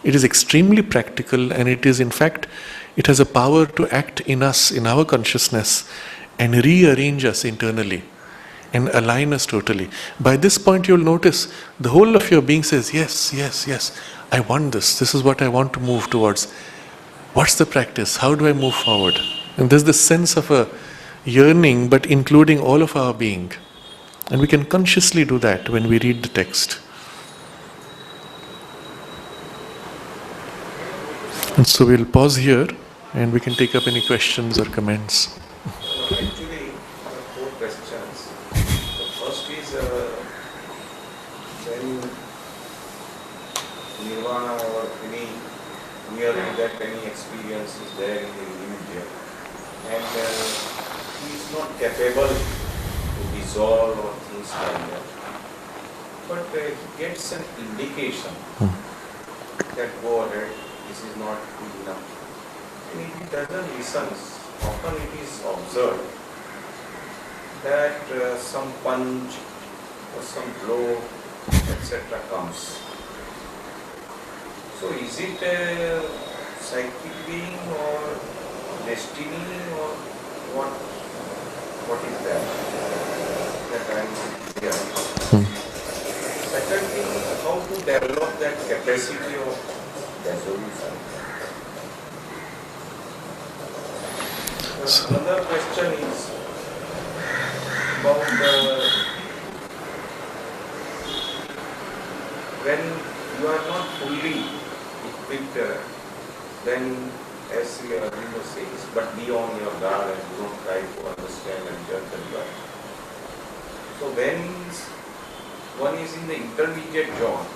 It is extremely practical, and it is, in fact, it has a power to act in us, in our consciousness, and rearrange us internally and align us totally. By this point, you'll notice the whole of your being says, yes, yes, yes, I want this. This is what I want to move towards. What's the practice? How do I move forward? And there's this sense of a yearning, but including all of our being. And we can consciously do that when we read the text. And so we'll pause here and we can take up any questions or comments. Actually, four questions. The first is when nirvana or any nearly that any experience is there in the individual, and he is not capable to dissolve or things like that. But he gets an indication that go ahead, this is not good enough. And if he doesn't listen, often it is observed that some punch or some blow, etc. comes. So is it a psychic being or destiny or what is that? That I am not clear. Second thing, how to develop that capacity of resolution. Another question is about when you are not fully equipped, then as Arvindo says, but be on your guard and do not try to understand and judge the divine. So when one is in the intermediate zone,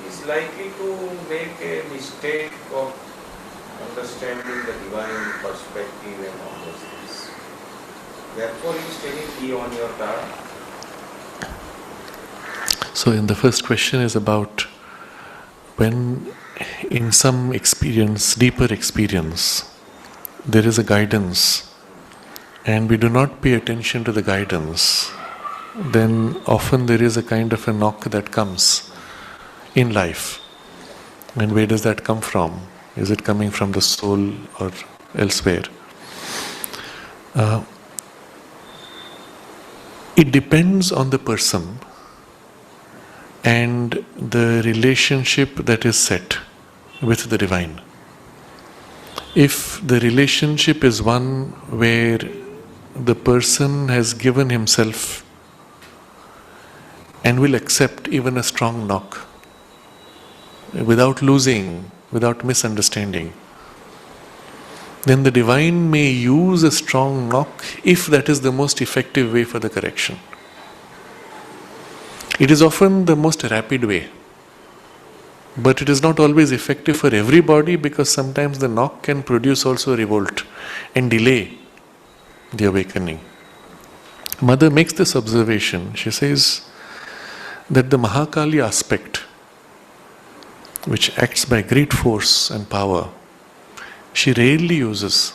he is likely to make a mistake of understanding the divine perspective and all those things. Therefore, he is telling, be on your guard. So, in the first question is about when in some experience, deeper experience, there is a guidance and we do not pay attention to the guidance, then often there is a kind of a knock that comes in life. And where does that come from? Is it coming from the soul or elsewhere? It depends on the person and the relationship that is set with the divine. If the relationship is one where the person has given himself and will accept even a strong knock without losing, without misunderstanding, then the divine may use a strong knock if that is the most effective way for the correction. It is often the most rapid way, but it is not always effective for everybody because sometimes the knock can produce also revolt and delay the awakening. Mother makes this observation. She says that the Mahakali aspect, which acts by great force and power, she rarely uses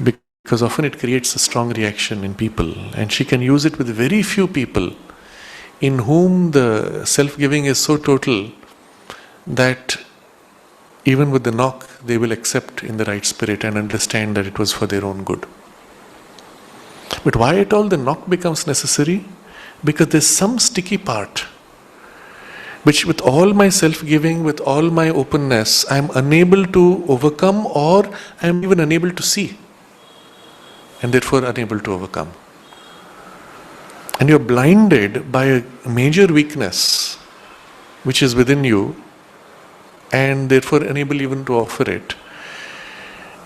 because often it creates a strong reaction in people, and she can use it with very few people in whom the self-giving is so total that even with the knock they will accept in the right spirit and understand that it was for their own good. But why at all the knock becomes necessary? Because there's some sticky part which with all my self-giving, with all my openness, I am unable to overcome, or I am even unable to see, and therefore unable to overcome. And you're blinded by a major weakness which is within you, and therefore unable even to offer it.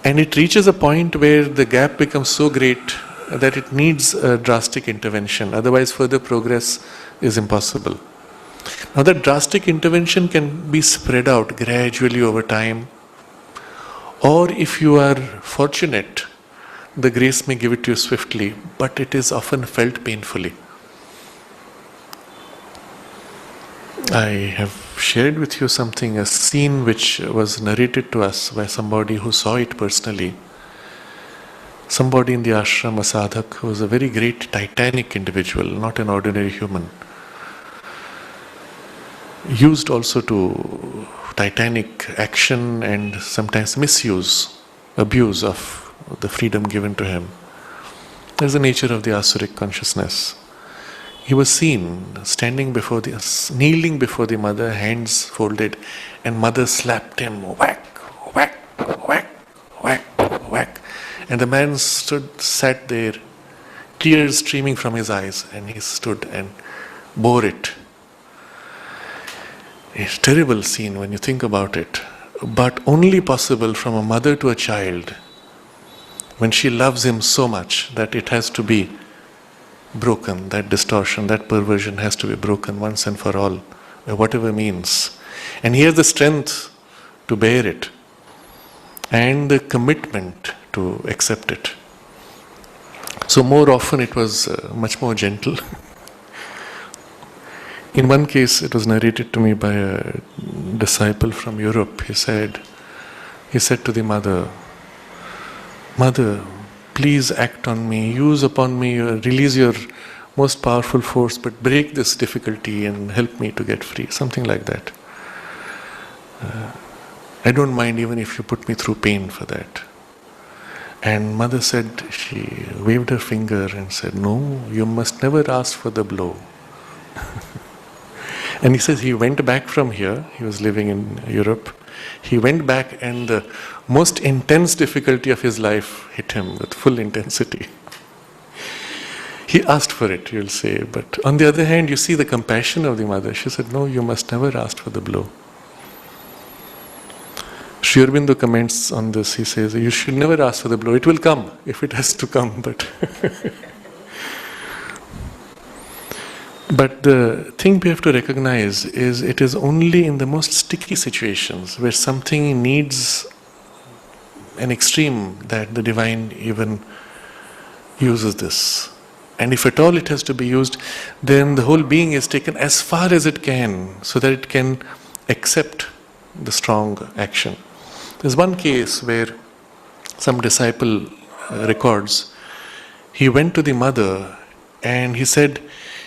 And it reaches a point where the gap becomes so great that it needs a drastic intervention, otherwise further progress is impossible. Now that drastic intervention can be spread out gradually over time, or if you are fortunate, the grace may give it to you swiftly, but it is often felt painfully. I have shared with you something, a scene which was narrated to us by somebody who saw it personally. Somebody in the ashram, a sadhak, who was a very great titanic individual, not an ordinary human. Used also to titanic action and sometimes misuse, abuse of the freedom given to him. That's the nature of the Asuric consciousness. He was seen kneeling before the mother, hands folded, and mother slapped him, whack, whack, whack, whack, whack. And the man sat there, tears streaming from his eyes, and he stood and bore it. It's a terrible scene when you think about it, but only possible from a mother to a child, when she loves him so much that it has to be broken, that distortion, that perversion has to be broken once and for all, by whatever means. And he has the strength to bear it and the commitment to accept it. So more often it was much more gentle. In one case, it was narrated to me by a disciple from Europe. He said to the mother, "Mother, please act on me, use upon me, release your most powerful force, but break this difficulty and help me to get free." Something like that. I don't mind even if you put me through pain for that. And mother said, she waved her finger and said, "No, you must never ask for the blow." And he says he went back from here, he was living in Europe. He went back and the most intense difficulty of his life hit him with full intensity. He asked for it, you'll say, but on the other hand, you see the compassion of the mother. She said, "No, you must never ask for the blow." Sri Aurobindo comments on this. He says, "You should never ask for the blow. It will come if it has to come, but..." But the thing we have to recognize is it is only in the most sticky situations where something needs an extreme that the divine even uses this. And if at all it has to be used, then the whole being is taken as far as it can so that it can accept the strong action. There's one case where some disciple records, he went to the mother and he said,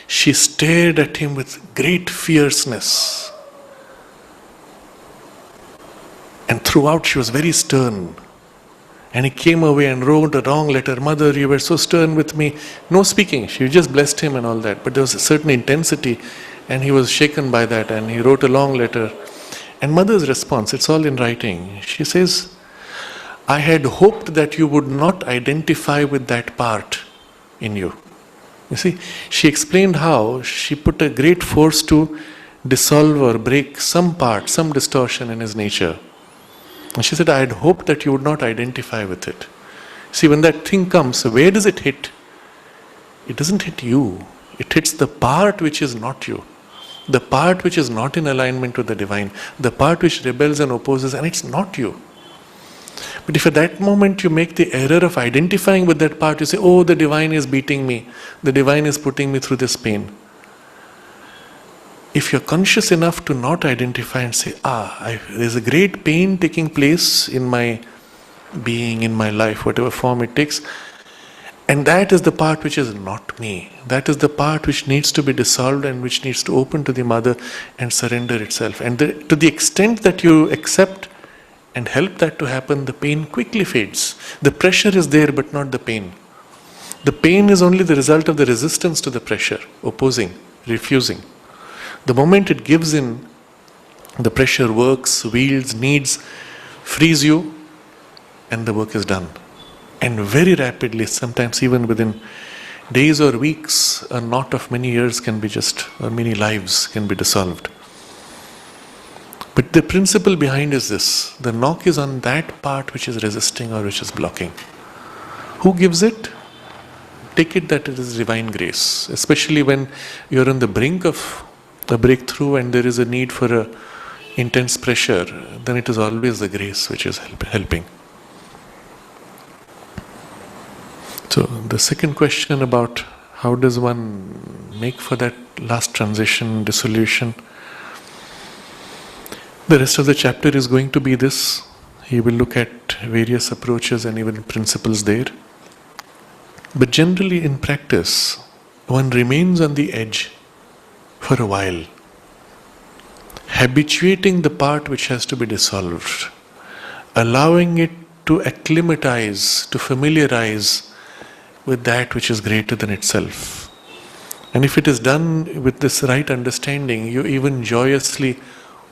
she stared at him with great fierceness. And throughout she was very stern. And he came away and wrote a long letter. "Mother, you were so stern with me." No speaking, she just blessed him and all that. But there was a certain intensity and he was shaken by that and he wrote a long letter. And mother's response, it's all in writing. She says, "I had hoped that you would not identify with that part in you." You see, she explained how she put a great force to dissolve or break some part, some distortion in his nature. And she said, "I had hoped that you would not identify with it." See, when that thing comes, where does it hit? It doesn't hit you. It hits the part which is not you. The part which is not in alignment with the divine. The part which rebels and opposes, and it's not you. But if at that moment you make the error of identifying with that part, you say, "Oh, the divine is beating me. The divine is putting me through this pain." If you're conscious enough to not identify and say, there's a great pain taking place in my being, in my life, whatever form it takes, and that is the part which is not me. That is the part which needs to be dissolved and which needs to open to the mother and surrender itself. And to the extent that you accept and help that to happen, the pain quickly fades. The pressure is there, but not the pain. The pain is only the result of the resistance to the pressure, opposing, refusing. The moment it gives in, the pressure works, wields, needs, frees you, and the work is done. And very rapidly, sometimes even within days or weeks, a knot of many years or many lives can be dissolved. But the principle behind is this: the knock is on that part which is resisting or which is blocking. Who gives it? Take it that it is divine grace, especially when you're on the brink of a breakthrough and there is a need for a intense pressure, then it is always the grace which is helping. So the second question about how does one make for that last transition, dissolution, the rest of the chapter is going to be this. He will look at various approaches and even principles there. But generally in practice, one remains on the edge for a while, habituating the part which has to be dissolved, allowing it to acclimatize, to familiarize with that which is greater than itself. And if it is done with this right understanding, you even joyously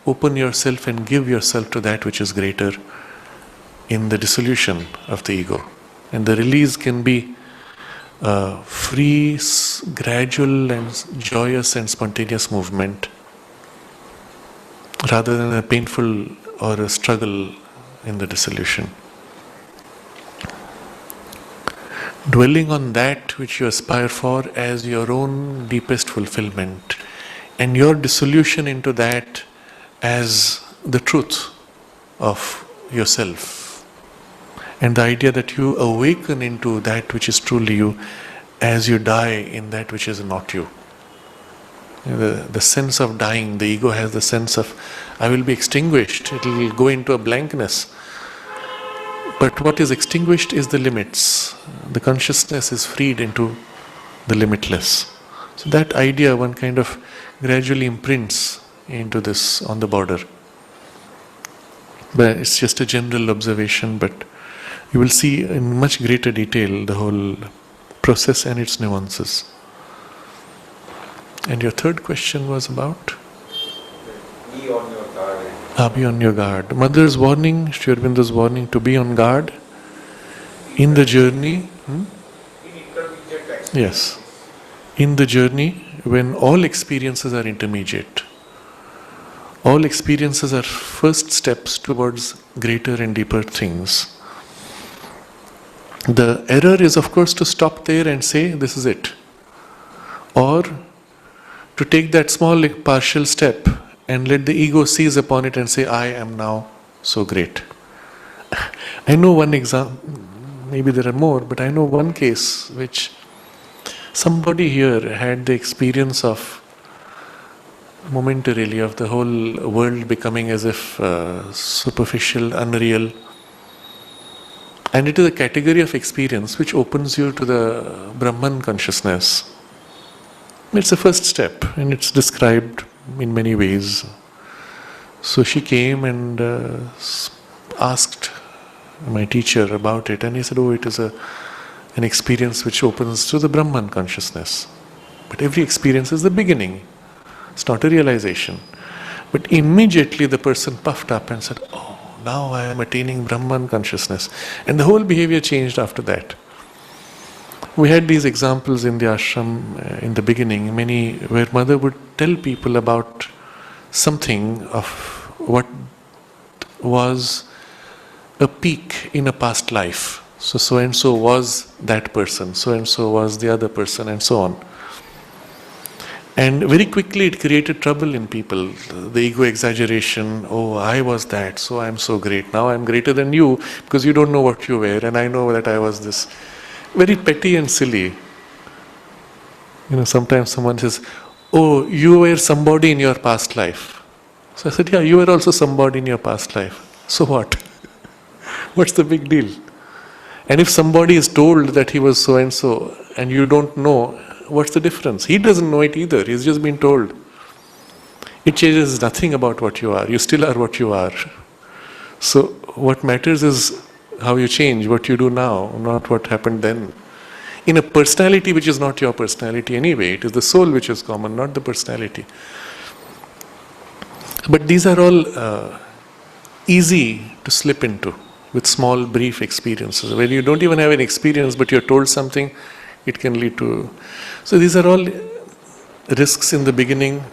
open yourself and give yourself to that which is greater in the dissolution of the ego. And the release can be free, gradual and joyous and spontaneous movement, rather than a painful or a struggle in the dissolution. Dwelling on that which you aspire for as your own deepest fulfillment, and your dissolution into that as the truth of yourself, and the idea that you awaken into that which is truly you as you die in that which is not you. The sense of dying, the ego has the sense of, I will be extinguished, it will go into a blankness. But what is extinguished is the limits. The consciousness is freed into the limitless. So that idea one kind of gradually imprints into this on the border. But it's just a general observation, but you will see in much greater detail the whole process and its nuances. And your third question was about? Be on your guard. Be on your guard. Mother's warning, Sri Aurobindo's warning to be on guard in the journey. In intermediate experience. Yes. In the journey when all experiences are intermediate. All experiences are first steps towards greater and deeper things. The error is, of course, to stop there and say, this is it. Or to take that small partial step and let the ego seize upon it and say, I am now so great. I know one example, maybe there are more, but I know one case which somebody here had the experience of momentarily of the whole world becoming as if superficial, unreal. And it is a category of experience which opens you to the Brahman consciousness. It's a first step and it's described in many ways. So she came and asked my teacher about it, and he said, oh, it is an experience which opens to the Brahman consciousness. But every experience is the beginning. It's not a realization. But immediately the person puffed up and said, oh, now I am attaining Brahman consciousness. And the whole behavior changed after that. We had these examples in the ashram in the beginning, many where mother would tell people about something of what was a peak in a past life. So and so was that person, so and so was the other person, and so on. And very quickly it created trouble in people. The ego exaggeration, oh, I was that, so I'm so great. Now I'm greater than you because you don't know what you were, and I know that I was this. Very petty and silly. Sometimes someone says, oh, you were somebody in your past life. So I said, yeah, you were also somebody in your past life. So what? What's the big deal? And if somebody is told that he was so and so, and you don't know, what's the difference? He doesn't know it either. He's just been told. It changes nothing about what you are. You still are what you are. So what matters is how you change, what you do now, not what happened then. In a personality which is not your personality anyway, it is the soul which is common, not the personality. But these are all easy to slip into with small, brief experiences. Where you don't even have an experience, but you're told something, it can lead to. So these are all risks in the beginning,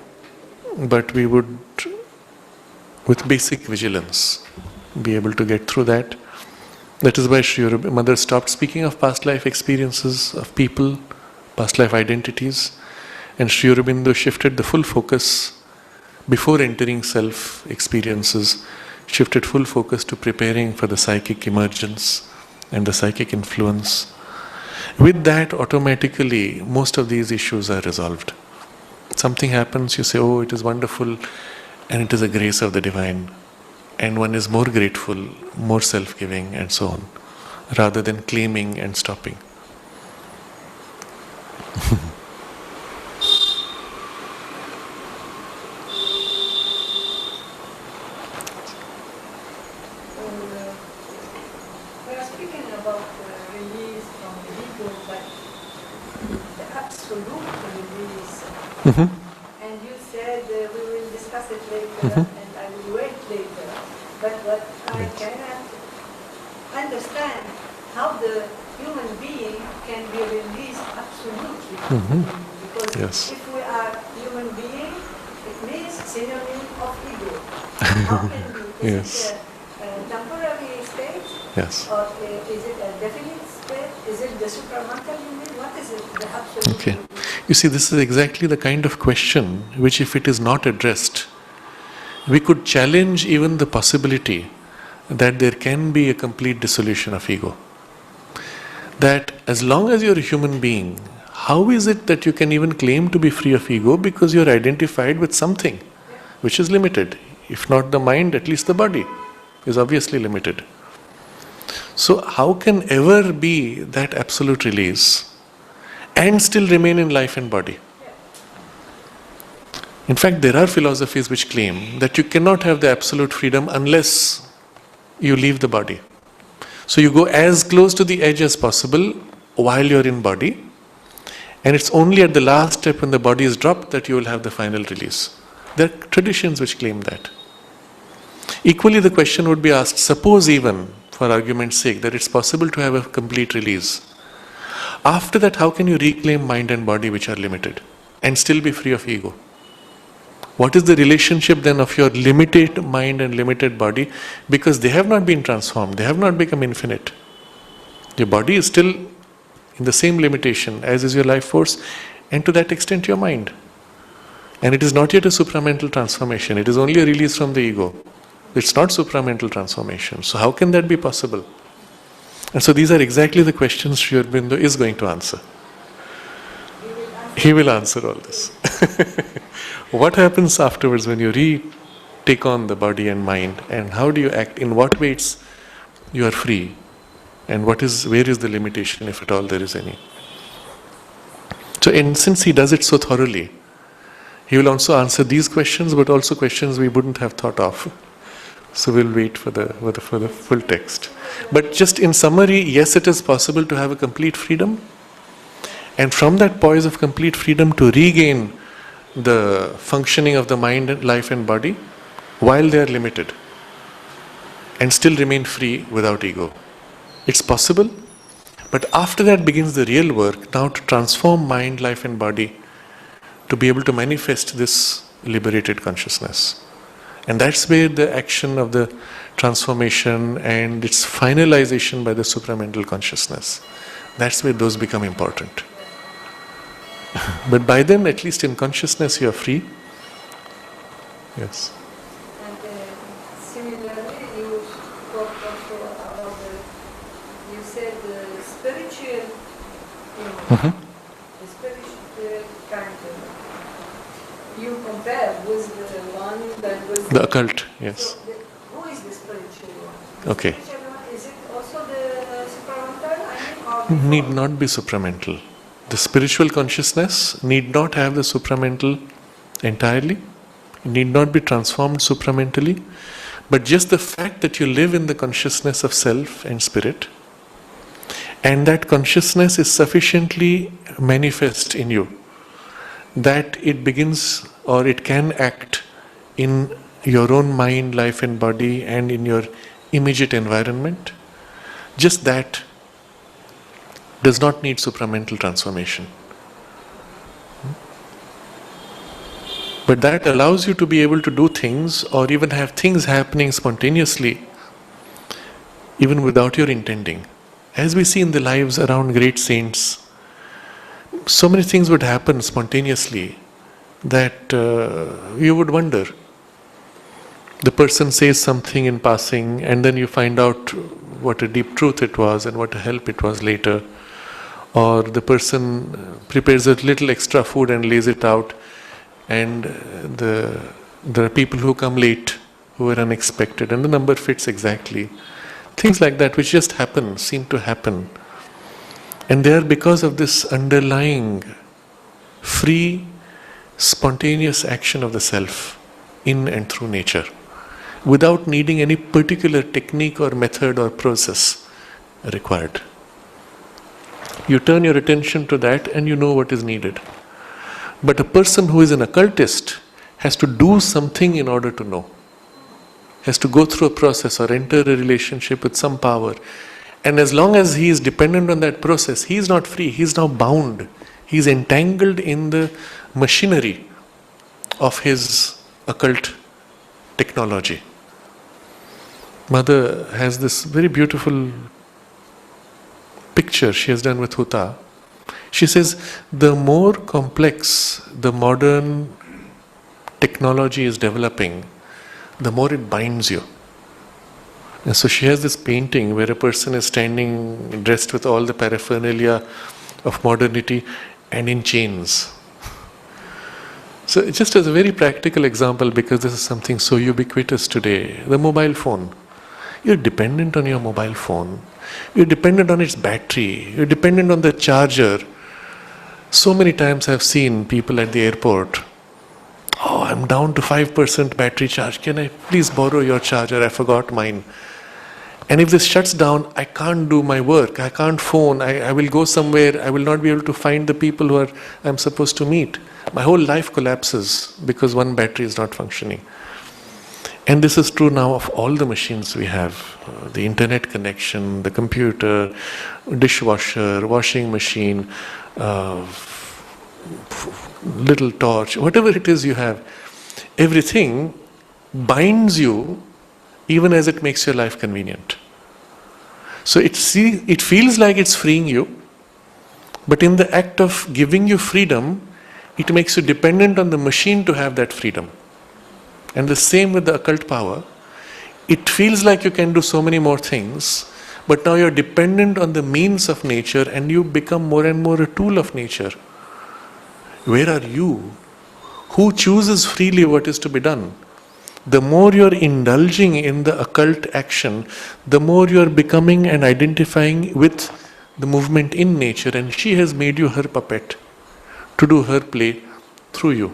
but we would, with basic vigilance, be able to get through that. That is why Sri Aurobindo, Mother stopped speaking of past life experiences of people, past life identities, and Sri Aurobindo shifted the full focus before entering self experiences, shifted full focus to preparing for the psychic emergence and the psychic influence. With that, automatically, most of these issues are resolved. Something happens, you say, oh, it is wonderful, and it is a grace of the divine. And one is more grateful, more self-giving, and so on, rather than claiming and stopping. about release from the ego, but the absolute release. Mhm. And you said we will discuss it later, and I will wait later. But what I cannot understand how the human being can be released absolutely. Because Yes. if we are human being, it means synonym of ego. How can we? Is Yes. it a temporary state? Yes. Or is it a definite state? Is it the supramental unit? What is it? The absolute Okay. unit? You see, this is exactly the kind of question which, if it is not addressed, we could challenge even the possibility that there can be a complete dissolution of ego. That as long as you're a human being, how is it that you can even claim to be free of ego? Because you're identified with something which is limited. If not the mind, at least the body is obviously limited. So how can ever be that absolute release and still remain in life and body? In fact, there are philosophies which claim that you cannot have the absolute freedom unless you leave the body. So you go as close to the edge as possible while you're in body, and it's only at the last step when the body is dropped that you will have the final release. There are traditions which claim that. Equally, the question would be asked, suppose even, for argument's sake, that it's possible to have a complete release. After that, how can you reclaim mind and body which are limited and still be free of ego? What is the relationship then of your limited mind and limited body? Because they have not been transformed, they have not become infinite. Your body is still in the same limitation as is your life force, and to that extent your mind. And it is not yet a supramental transformation, it is only a release from the ego. It's not supramental transformation. So how can that be possible? And so these are exactly the questions Sri Aurobindo is going to answer. He will answer all this. What happens afterwards when you take on the body and mind, and how do you act? In what ways you are free, and where is the limitation, if at all there is any? So, and since he does it so thoroughly, he will also answer these questions, but also questions we wouldn't have thought of. So we'll wait for the full text. But just in summary, yes, it is possible to have a complete freedom, and from that poise of complete freedom to regain the functioning of the mind and life and body while they are limited, and still remain free without ego. It's possible, but after that begins the real work, now to transform mind, life and body to be able to manifest this liberated consciousness. And that's where the action of the transformation and its finalization by the supramental consciousness, that's where those become important. But by then, at least in consciousness, you are free. Yes. And similarly, you spoke also about you said the spiritual, the spiritual kind of, you compare with the one that was The occult, yes. So who is the spiritual one? The Okay. spiritual one, is it also the supramental, or Need before? not be supramental. The spiritual consciousness need not have the supramental entirely. It need not be transformed supramentally. But just the fact that you live in the consciousness of self and spirit, and that consciousness is sufficiently manifest in you, that it begins or it can act in your own mind, life and body, and in your immediate environment, just that does not need supramental transformation. But that allows you to be able to do things, or even have things happening spontaneously, even without your intending. As we see in the lives around great saints, so many things would happen spontaneously that you would wonder. The person says something in passing, and then you find out what a deep truth it was and what a help it was later. Or the person prepares a little extra food and lays it out, and there are people who come late, who are unexpected, and the number fits exactly. Things like that which just happen, seem to happen. And they are because of this underlying free, spontaneous action of the self in and through nature, without needing any particular technique or method or process. required. You turn your attention to that and you know what is needed. But a person who is an occultist has to do something in order to know. Has to go through a process or enter a relationship with some power. And as long as he is dependent on that process, he is not free, he is now bound. He is entangled in the machinery of his occult technology. Mother has this very beautiful picture she has done with Huta. She says, the more complex the modern technology is developing, the more it binds you. And so she has this painting where a person is standing dressed with all the paraphernalia of modernity and in chains. So just as a very practical example, because this is something so ubiquitous today, the mobile phone. You're dependent on your mobile phone. You're dependent on its battery. You're dependent on the charger. So many times I've seen people at the airport, oh, I'm down to 5% battery charge. Can I please borrow your charger? I forgot mine. And if this shuts down, I can't do my work. I can't phone. I will go somewhere. I will not be able to find the people who I'm supposed to meet. My whole life collapses because one battery is not functioning. And this is true now of all the machines we have. The internet connection, the computer, dishwasher, washing machine, little torch, whatever it is you have. Everything binds you even as it makes your life convenient. So it feels like it's freeing you, but in the act of giving you freedom, it makes you dependent on the machine to have that freedom. And the same with the occult power. It feels like you can do so many more things, but now you're dependent on the means of nature and you become more and more a tool of nature. Where are you? Who chooses freely what is to be done? The more you're indulging in the occult action, the more you're becoming and identifying with the movement in nature, and she has made you her puppet to do her play through you.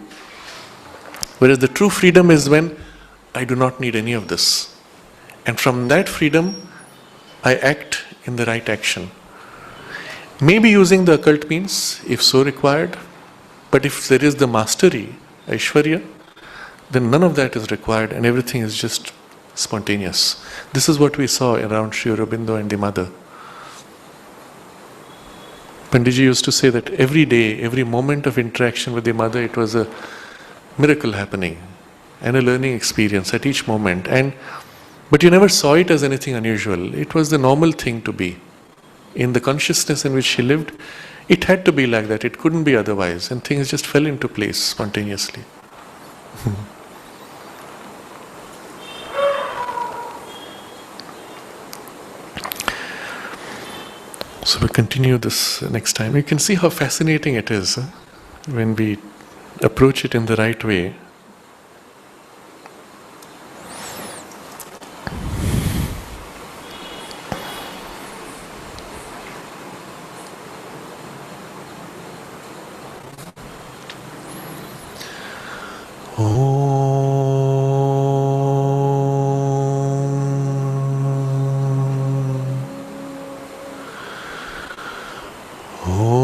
Whereas the true freedom is when I do not need any of this. And from that freedom, I act in the right action. Maybe using the occult means, if so required, but if there is the mastery, Aishwarya, then none of that is required and everything is just spontaneous. This is what we saw around Sri Aurobindo and the mother. Panditji used to say that every day, every moment of interaction with the mother, it was a miracle happening and a learning experience at each moment. But you never saw it as anything unusual. It was the normal thing to be. In the consciousness in which she lived, it had to be like that. It couldn't be otherwise. And things just fell into place spontaneously. So we'll continue this next time. You can see how fascinating it is when we approach it in the right way. Oh.